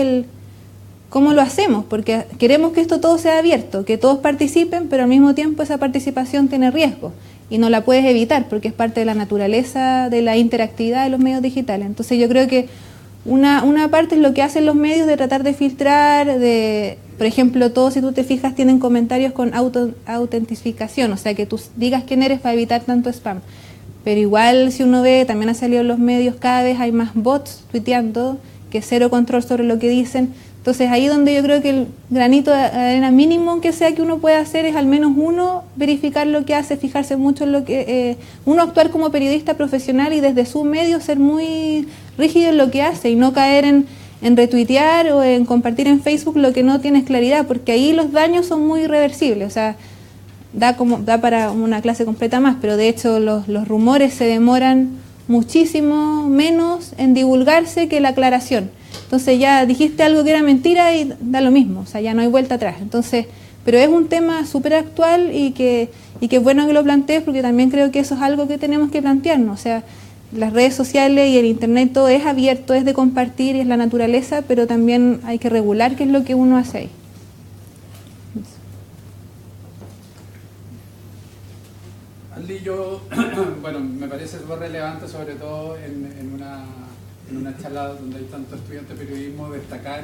¿cómo lo hacemos? Porque queremos que esto todo sea abierto, que todos participen, pero al mismo tiempo esa participación tiene riesgo y no la puedes evitar porque es parte de la naturaleza de la interactividad de los medios digitales. Entonces yo creo que una parte es lo que hacen los medios de tratar de filtrar, por ejemplo, todos, si tú te fijas, tienen comentarios con autentificación, o sea, que tú digas quién eres para evitar tanto spam. Pero igual, si uno ve, también ha salido en los medios, cada vez hay más bots tuiteando, que cero control sobre lo que dicen. Entonces ahí donde yo creo que el granito de arena mínimo que sea que uno pueda hacer es al menos uno verificar lo que hace, fijarse mucho en lo que... uno actuar como periodista profesional y desde su medio ser muy rígido en lo que hace y no caer en retuitear o en compartir en Facebook lo que no tienes claridad, porque ahí los daños son muy irreversibles. O sea, da para una clase completa más, pero de hecho los rumores se demoran muchísimo menos en divulgarse que la aclaración. Entonces ya dijiste algo que era mentira y da lo mismo, o sea, ya no hay vuelta atrás. Entonces, pero es un tema súper actual y que es bueno que lo plantees porque también creo que eso es algo que tenemos que plantearnos. O sea, las redes sociales y el internet todo es abierto, es de compartir, es la naturaleza, pero también hay que regular qué es lo que uno hace ahí. Aldi, yo, bueno, me parece súper relevante, sobre todo en una charla donde hay tantos estudiantes de periodismo, destacar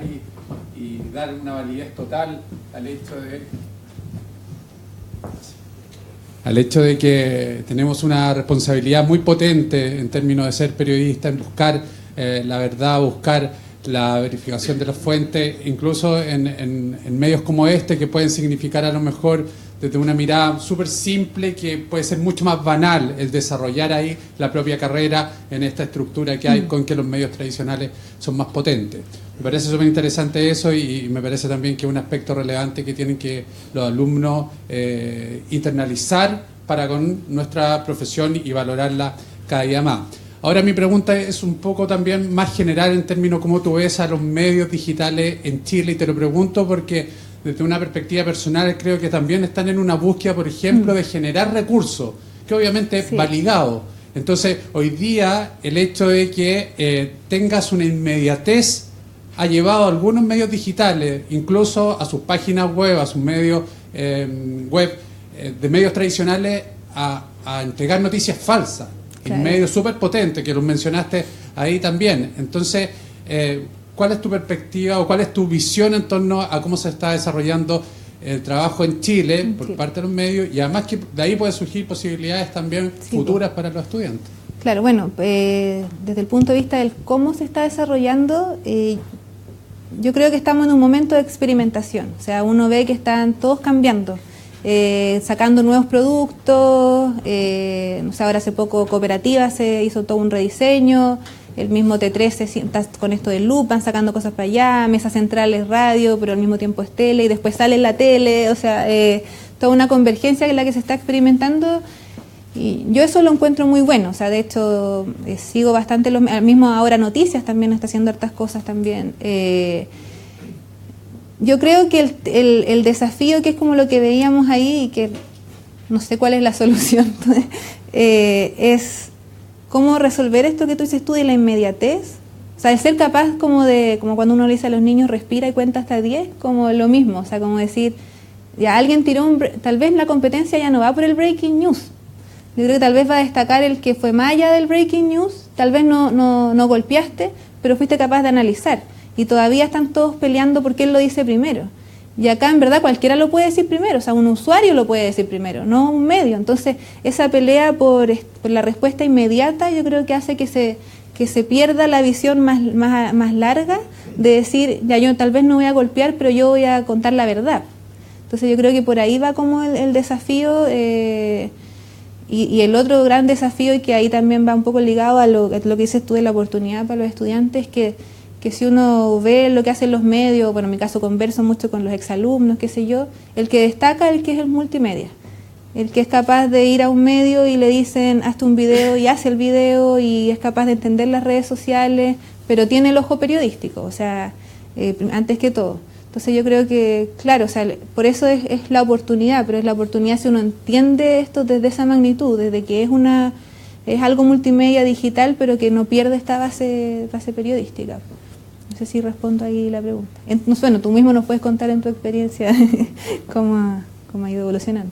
y dar una validez total al hecho de que tenemos una responsabilidad muy potente en términos de ser periodista, en buscar la verdad, buscar la verificación de las fuentes, incluso en medios como este, que pueden significar a lo mejor desde una mirada súper simple, que puede ser mucho más banal el desarrollar ahí la propia carrera en esta estructura que hay con que los medios tradicionales son más potentes. Me parece súper interesante eso y me parece también que es un aspecto relevante que tienen que los alumnos internalizar para con nuestra profesión y valorarla cada día más. Ahora mi pregunta es un poco también más general en términos de cómo tú ves a los medios digitales en Chile, y te lo pregunto porque desde una perspectiva personal creo que también están en una búsqueda, por ejemplo, de generar recursos, que obviamente va ligado. Entonces, hoy día el hecho de que tengas una inmediatez ha llevado a algunos medios digitales, incluso a sus páginas web, a sus medios web de medios tradicionales, a entregar noticias falsas. En medios súper potentes, que los mencionaste ahí también. Entonces, ¿cuál es tu perspectiva o cuál es tu visión en torno a cómo se está desarrollando el trabajo en Chile por parte de los medios? Y además que de ahí pueden surgir posibilidades también futuras para los estudiantes. Claro, bueno, desde el punto de vista del cómo se está desarrollando, yo creo que estamos en un momento de experimentación. O sea, uno ve que están todos cambiando. Sacando nuevos productos, no sé, ahora hace poco Cooperativa se hizo todo un rediseño, el mismo T3 está con esto del loop, van sacando cosas para allá, Mesa Central es radio, pero al mismo tiempo es tele, y después sale en la tele, o sea, toda una convergencia en la que se está experimentando, y yo eso lo encuentro muy bueno. O sea, de hecho, sigo bastante, al mismo ahora Noticias también está haciendo hartas cosas también. Yo creo que el desafío, que es como lo que veíamos ahí, y que no sé cuál es la solución, es cómo resolver esto que tú dices tú de la inmediatez. O sea, el ser capaz como cuando uno le dice a los niños respira y cuenta hasta 10, como lo mismo. O sea, como decir, ya alguien tiró tal vez la competencia ya no va por el breaking news. Yo creo que tal vez va a destacar el que fue más allá del breaking news, tal vez no golpeaste, pero fuiste capaz de analizar. y todavía están todos peleando porque él lo dice primero. Y acá en verdad cualquiera lo puede decir primero, o sea, un usuario lo puede decir primero, no un medio. Entonces esa pelea por la respuesta inmediata yo creo que hace que se pierda la visión más larga de decir, ya yo tal vez no voy a golpear, pero yo voy a contar la verdad. Entonces yo creo que por ahí va como el desafío, y el otro gran desafío, y que ahí también va un poco ligado a lo que dices tú de la oportunidad para los estudiantes, que si uno ve lo que hacen los medios, bueno, en mi caso converso mucho con los exalumnos, qué sé yo, el que destaca es el que es el multimedia. El que es capaz de ir a un medio y le dicen, hazte un video, y hace el video, y es capaz de entender las redes sociales, pero tiene el ojo periodístico, o sea, antes que todo. Entonces yo creo que, claro, o sea, por eso es la oportunidad, pero es la oportunidad si uno entiende esto desde esa magnitud, desde que es algo multimedia digital, pero que no pierde esta base periodística. No sé si respondo ahí la pregunta. Bueno, tú mismo nos puedes contar en tu experiencia cómo ha ido evolucionando.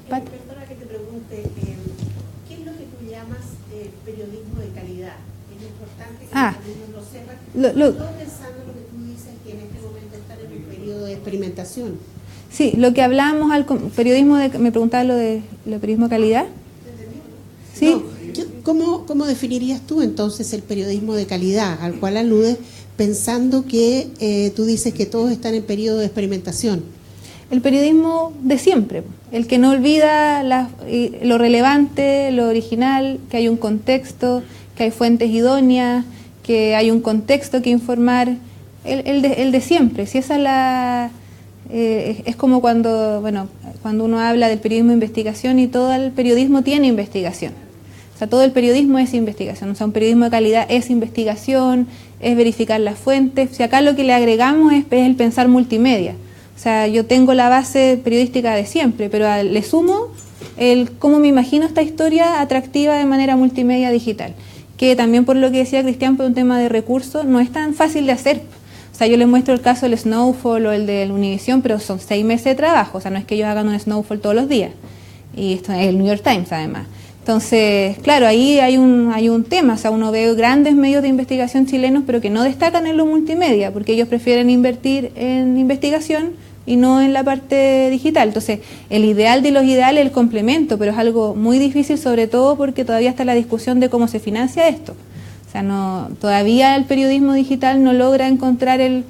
Perdona que te pregunte, ¿qué es lo que tú llamas periodismo de calidad? Es importante que los alumnos lo sepan. Estoy pensando en lo que tú dices, que en este momento están en un periodo de experimentación. Sí, lo que hablábamos al periodismo me preguntaba lo de periodismo de calidad. ¿Sí? No, ¿cómo definirías tú entonces el periodismo de calidad al cual aludes, pensando que tú dices que todos están en periodo de experimentación? El periodismo de siempre, el que no olvida lo relevante, lo original, que hay un contexto, que hay fuentes idóneas, que hay un contexto que informar, el de siempre. Si esa es como cuando uno habla del periodismo de investigación, y todo el periodismo tiene investigación. O sea, todo el periodismo es investigación. O sea, un periodismo de calidad es investigación, es verificar las fuentes. Si acá lo que le agregamos es el pensar multimedia. O sea, yo tengo la base periodística de siempre, pero le sumo cómo me imagino esta historia atractiva de manera multimedia digital, que también, por lo que decía Cristian, por un tema de recursos, no es tan fácil de hacer. O sea, yo les muestro el caso del Snowfall o el de Univision, pero son 6 meses de trabajo, o sea, no es que ellos hagan un Snowfall todos los días. Y esto es el New York Times, además. Entonces, claro, ahí hay un tema. O sea, uno ve grandes medios de investigación chilenos, pero que no destacan en lo multimedia, porque ellos prefieren invertir en investigación y no en la parte digital. Entonces, el ideal de los ideales es el complemento, pero es algo muy difícil, sobre todo porque todavía está la discusión de cómo se financia esto. O sea, todavía el periodismo digital no logra encontrar el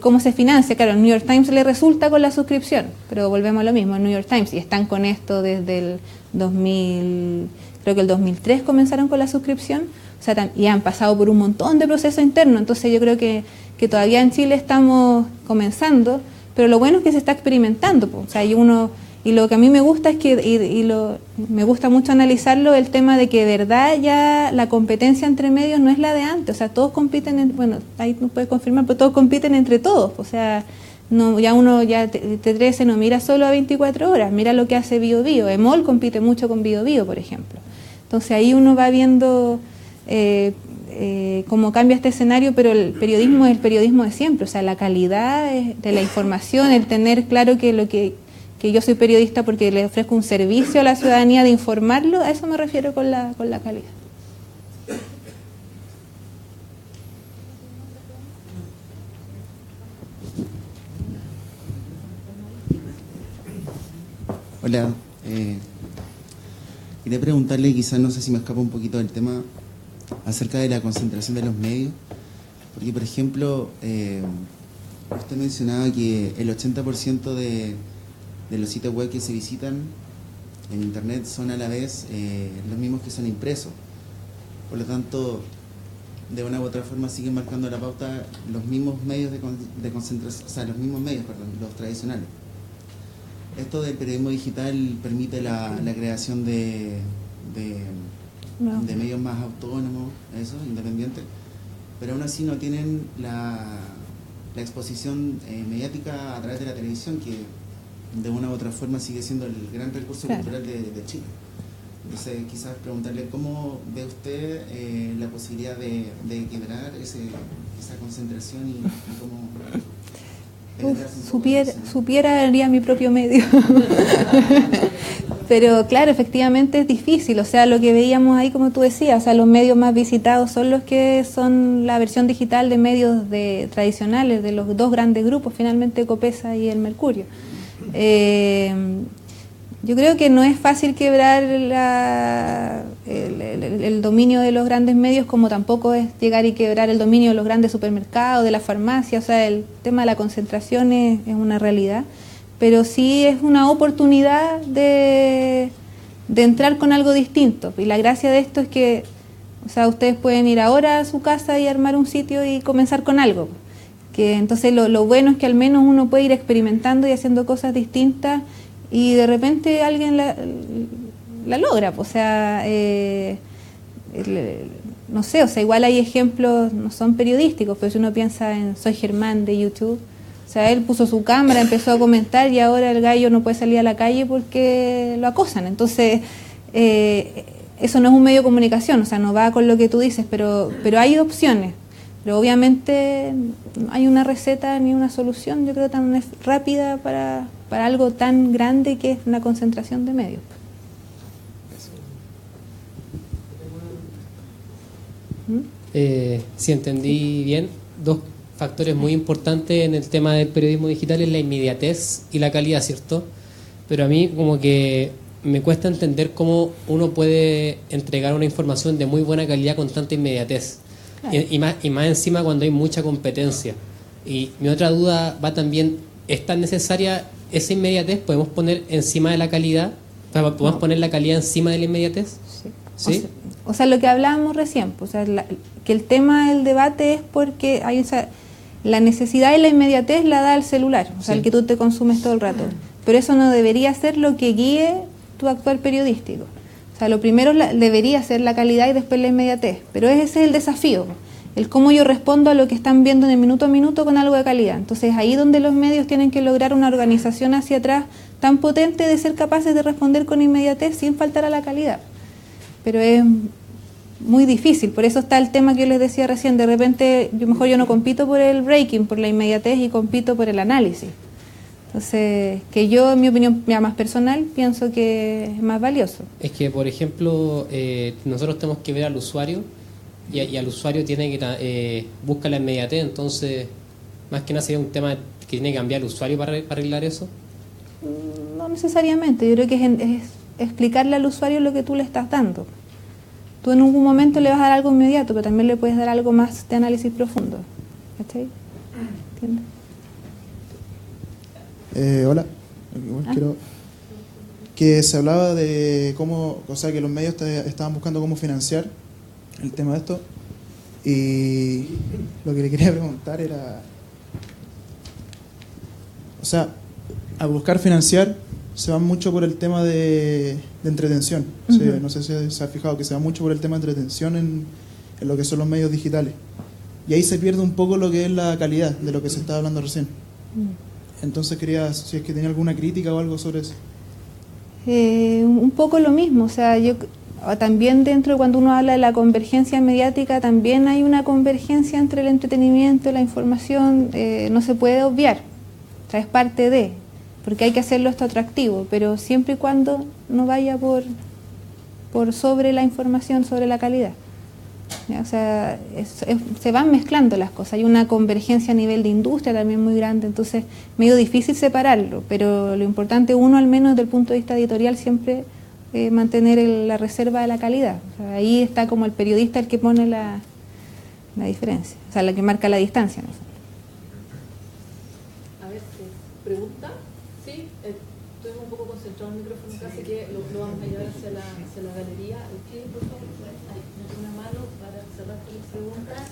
cómo se financia. Claro, el New York Times le resulta con la suscripción, pero volvemos a lo mismo, el New York Times, y están con esto desde el 2000, creo que el 2003 comenzaron con la suscripción, o sea, y han pasado por un montón de procesos internos. Entonces yo creo que todavía en Chile estamos comenzando, pero lo bueno es que se está experimentando, pues. O sea, y lo que a mí me gusta es que, me gusta mucho analizarlo, el tema de que de verdad ya la competencia entre medios no es la de antes. O sea, todos compiten, bueno, ahí no puedes confirmar, pero todos compiten entre todos. O sea, T13 no mira solo a 24 horas, mira lo que hace BioBio. EMOL compite mucho con BioBio, por ejemplo. Entonces ahí uno va viendo cómo cambia este escenario, pero el periodismo es el periodismo de siempre. O sea, la calidad de la información, el tener claro que yo soy periodista porque le ofrezco un servicio a la ciudadanía de informarlo, a eso me refiero con la calidad. Hola, quería preguntarle, quizás no sé si me escapa un poquito del tema, acerca de la concentración de los medios, porque por ejemplo, usted mencionaba que el 80% de los sitios web que se visitan en internet son a la vez los mismos que son impresos. Por lo tanto, de una u otra forma siguen marcando la pauta los mismos medios de concentración, o sea, los mismos medios, perdón, los tradicionales. Esto del periodismo digital permite la creación de medios más autónomos, independientes, pero aún así no tienen la exposición mediática a través de la televisión, que de una u otra forma sigue siendo el gran recurso cultural de Chile. Entonces, quizás preguntarle cómo ve usted la posibilidad de quebrar esa concentración y cómo... supiera haría mi propio medio. Pero claro, efectivamente es difícil, o sea, lo que veíamos ahí, como tú decías, o sea, los medios más visitados son los que son la versión digital de medios tradicionales, de los dos grandes grupos, finalmente Copesa y el Mercurio. Yo creo que no es fácil quebrar el dominio de los grandes medios, como tampoco es llegar y quebrar el dominio de los grandes supermercados, de la farmacia, o sea, el tema de la concentración es una realidad. Pero sí es una oportunidad de entrar con algo distinto. Y la gracia de esto es que, o sea, ustedes pueden ir ahora a su casa y armar un sitio y comenzar con algo. Que entonces lo bueno es que al menos uno puede ir experimentando y haciendo cosas distintas y de repente alguien la logra. O sea, no sé, o sea, igual hay ejemplos, no son periodísticos, pero si uno piensa en Soy Germán de YouTube, o sea, él puso su cámara, empezó a comentar y ahora el gallo no puede salir a la calle porque lo acosan. Entonces, eso no es un medio de comunicación, o sea, no va con lo que tú dices, pero hay opciones. Pero obviamente no hay una receta ni una solución, yo creo, tan rápida para algo tan grande que es una concentración de medios. Si entendí bien, dos factores muy importantes en el tema del periodismo digital es la inmediatez y la calidad, ¿cierto? Pero a mí como que me cuesta entender cómo uno puede entregar una información de muy buena calidad con tanta inmediatez. Claro. Y más encima cuando hay mucha competencia. Y mi otra duda va también, ¿es tan necesaria esa inmediatez? ¿Podemos poner encima de la calidad? ¿Podemos poner la calidad encima de la inmediatez? Sí. ¿Sí? O sea, lo que hablábamos recién, pues, o sea, que el tema del debate es porque hay la necesidad y la inmediatez la da el celular, o sea, el que tú te consumes todo el rato. Pero eso no debería ser lo que guíe tu actuar periodístico. O sea, lo primero debería ser la calidad y después la inmediatez. Pero ese es el desafío, el cómo yo respondo a lo que están viendo en el minuto a minuto con algo de calidad. Entonces, ahí donde los medios tienen que lograr una organización hacia atrás tan potente de ser capaces de responder con inmediatez sin faltar a la calidad. Pero es muy difícil, por eso está el tema que yo les decía recién, de repente yo no compito por el breaking, por la inmediatez y compito por el análisis. Entonces, que yo, en mi opinión ya más personal, pienso que es más valioso. Es que, por ejemplo, nosotros tenemos que ver al usuario y al usuario tiene que busca la inmediatez, entonces, más que nada sería un tema que tiene que cambiar el usuario para arreglar eso. No necesariamente, yo creo que es explicarle al usuario lo que tú le estás dando. Tú en algún momento le vas a dar algo inmediato, pero también le puedes dar algo más de análisis profundo. ¿Cachai? ¿Entiendes? Hola. Quiero que se hablaba de cómo, o sea, que los medios estaban buscando cómo financiar el tema de esto. Y lo que le quería preguntar era, o sea, al buscar financiar se va mucho por el tema de entretención. Uh-huh. Sí, no sé si se ha fijado que se va mucho por el tema de entretención en lo que son los medios digitales. Y ahí se pierde un poco lo que es la calidad de lo que se estaba hablando recién. Entonces quería, si es que tenía alguna crítica o algo sobre eso. Un poco lo mismo, o sea, yo también dentro de cuando uno habla de la convergencia mediática, también hay una convergencia entre el entretenimiento y la información, no se puede obviar, o sea, es parte de, porque hay que hacerlo esto atractivo, pero siempre y cuando no vaya por sobre la información, sobre la calidad. O sea, se van mezclando las cosas, hay una convergencia a nivel de industria también muy grande, entonces medio difícil separarlo, pero lo importante, uno al menos desde el punto de vista editorial, siempre mantener la reserva de la calidad. O sea, ahí está como el periodista el que pone la diferencia, o sea, la que marca la distancia, ¿no? A ver, ¿pregunta? Sí, estoy un poco concentrado en el micrófono, casi que lo vamos a llevar hacia la galería. ¿Qué, por favor? Una mano para cerrar con las preguntas.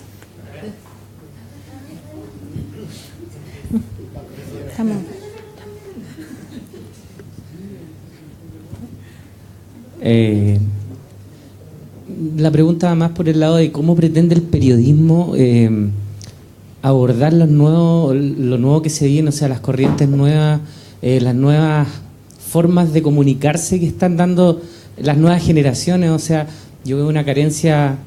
La pregunta va más por el lado de cómo pretende el periodismo abordar lo nuevo que se viene, o sea, las corrientes nuevas, las nuevas formas de comunicarse que están dando las nuevas generaciones. O sea, yo veo una carencia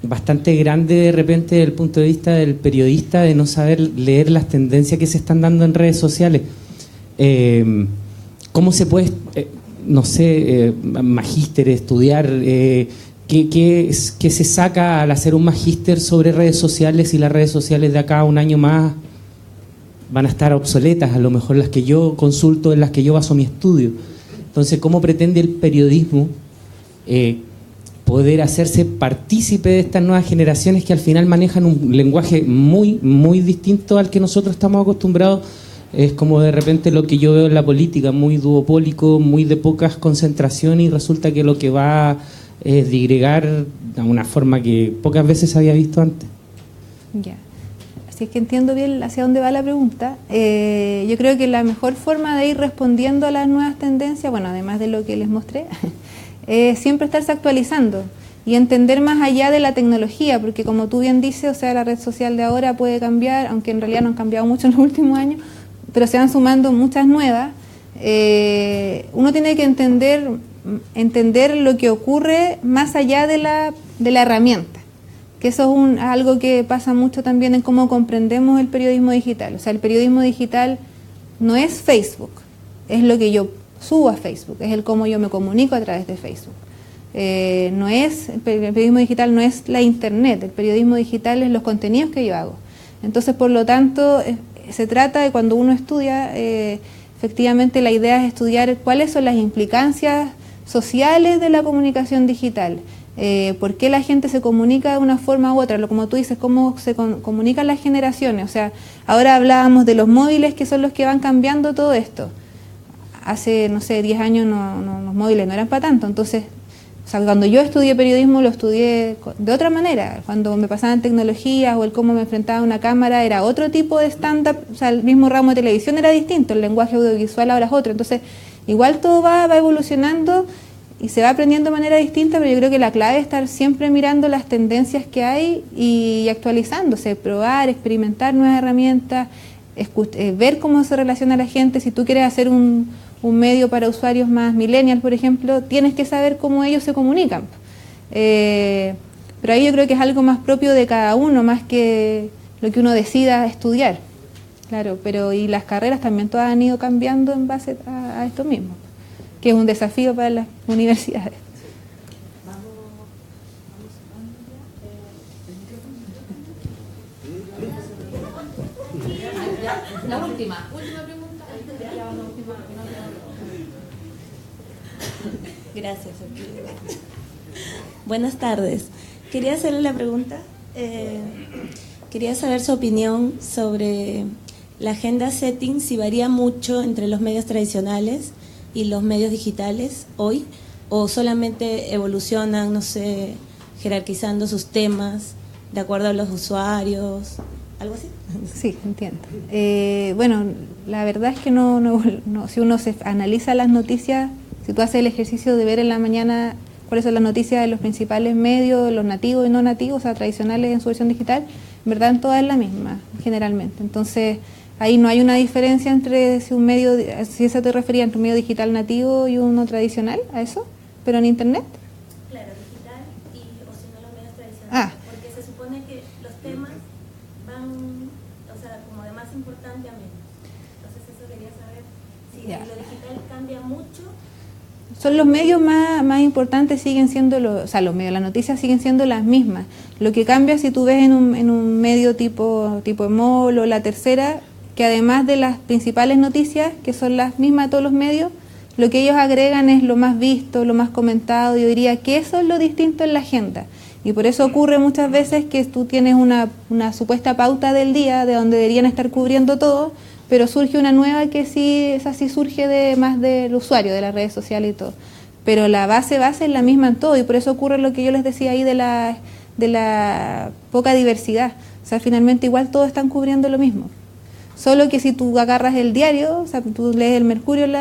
bastante grande de repente desde el punto de vista del periodista de no saber leer las tendencias que se están dando en redes sociales. ¿Cómo se puede no sé, magíster, estudiar, ¿qué se saca al hacer un magíster sobre redes sociales, y las redes sociales de acá a un año más van a estar obsoletas, a lo mejor las que yo consulto, en las que yo baso mi estudio? Entonces, ¿cómo pretende el periodismo poder hacerse partícipe de estas nuevas generaciones que al final manejan un lenguaje muy, muy distinto al que nosotros estamos acostumbrados? Es como de repente lo que yo veo en la política, muy duopólico, muy de pocas concentraciones, y resulta que lo que va es digregar de una forma que pocas veces se había visto antes. Ya. Así es que entiendo bien hacia dónde va la pregunta. Yo creo que la mejor forma de ir respondiendo a las nuevas tendencias, bueno, además de lo que les mostré, siempre estarse actualizando y entender más allá de la tecnología, porque como tú bien dices, o sea, la red social de ahora puede cambiar, aunque en realidad no han cambiado mucho en los últimos años, pero se van sumando muchas nuevas. Uno tiene que entender lo que ocurre más allá de la herramienta, que eso es algo que pasa mucho también en cómo comprendemos el periodismo digital. O sea, el periodismo digital no es Facebook, es lo que yo subo a Facebook, es el cómo yo me comunico a través de Facebook. El periodismo digital no es la internet, el periodismo digital es los contenidos que yo hago. Entonces, por lo tanto, se trata de, cuando uno estudia, efectivamente la idea es estudiar cuáles son las implicancias sociales de la comunicación digital, por qué la gente se comunica de una forma u otra, como tú dices, cómo se comunican las generaciones. O sea, ahora hablábamos de los móviles, que son los que van cambiando todo esto. Hace, no sé, 10 años los móviles no eran para tanto. Entonces, o sea, cuando yo estudié periodismo lo estudié de otra manera. Cuando me pasaban tecnologías o el cómo me enfrentaba a una cámara era otro tipo de stand-up. O sea, el mismo ramo de televisión era distinto, el lenguaje audiovisual ahora es otro. Entonces, igual todo va evolucionando y se va aprendiendo de manera distinta, pero yo creo que la clave es estar siempre mirando las tendencias que hay y actualizándose, probar, experimentar nuevas herramientas, ver cómo se relaciona la gente. Si tú quieres hacer un medio para usuarios más millennials, por ejemplo, tienes que saber cómo ellos se comunican. Pero ahí yo creo que es algo más propio de cada uno, más que lo que uno decida estudiar. Claro, pero y las carreras también todas han ido cambiando en base a esto mismo, que es un desafío para las universidades. La última pregunta. Gracias. Buenas tardes. Quería hacerle la pregunta. Quería saber su opinión sobre la agenda setting, si varía mucho entre los medios tradicionales y los medios digitales hoy, o solamente evolucionan, no sé, jerarquizando sus temas de acuerdo a los usuarios, algo así. Sí, entiendo. Bueno, la verdad es que no, si uno se analiza las noticias, si tú haces el ejercicio de ver en la mañana cuáles son las noticias de los principales medios, los nativos y no nativos, o sea, tradicionales en su versión digital, en verdad todas es la misma, generalmente. Entonces, ahí no hay una diferencia entre si un medio, si eso te refería entre un medio digital nativo y uno tradicional, a eso, pero en internet. Claro, digital o si no los medios tradicionales. Porque se supone que los temas van, o sea, como de más importante a menos. Entonces eso quería saber si lo digital cambia mucho. Son los medios más importantes, siguen siendo los medios, las noticias siguen siendo las mismas. Lo que cambia, si tú ves en un medio tipo EMOL o La Tercera, que además de las principales noticias, que son las mismas de todos los medios, lo que ellos agregan es lo más visto, lo más comentado. Yo diría que eso es lo distinto en la agenda. Y por eso ocurre muchas veces que tú tienes una supuesta pauta del día de donde deberían estar cubriendo todo, pero surge una nueva que sí, esa sí surge más del usuario, de las redes sociales y todo. Pero la base es la misma en todo, y por eso ocurre lo que yo les decía ahí de la poca diversidad. O sea, finalmente igual todos están cubriendo lo mismo. Solo que si tú agarras el diario, o sea, tú lees el Mercurio en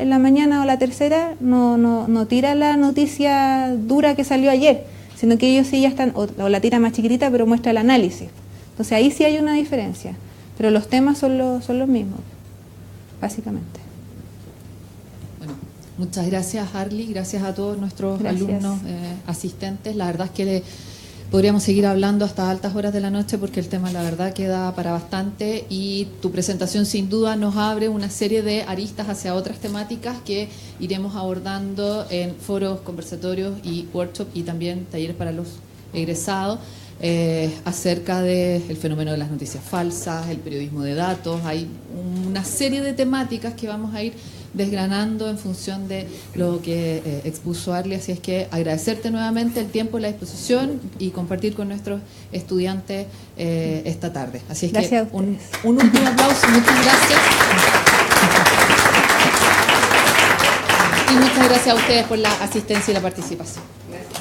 la mañana o La Tercera, no tira la noticia dura que salió ayer, sino que ellos sí ya están, o la tira más chiquitita, pero muestra el análisis. Entonces ahí sí hay una diferencia. Pero los temas son los mismos, básicamente. Bueno, muchas gracias, Arly, gracias a todos nuestros alumnos asistentes. La verdad es que Podríamos seguir hablando hasta altas horas de la noche porque el tema, la verdad, queda para bastante, y tu presentación sin duda nos abre una serie de aristas hacia otras temáticas que iremos abordando en foros, conversatorios y workshops, y también talleres para los egresados, acerca del fenómeno de las noticias falsas, el periodismo de datos. Hay una serie de temáticas que vamos a ir desgranando en función de lo que expuso Arly, así es que agradecerte nuevamente el tiempo, la disposición y compartir con nuestros estudiantes esta tarde. Así es gracias que un último aplauso, muchas gracias. Y muchas gracias a ustedes por la asistencia y la participación. Gracias.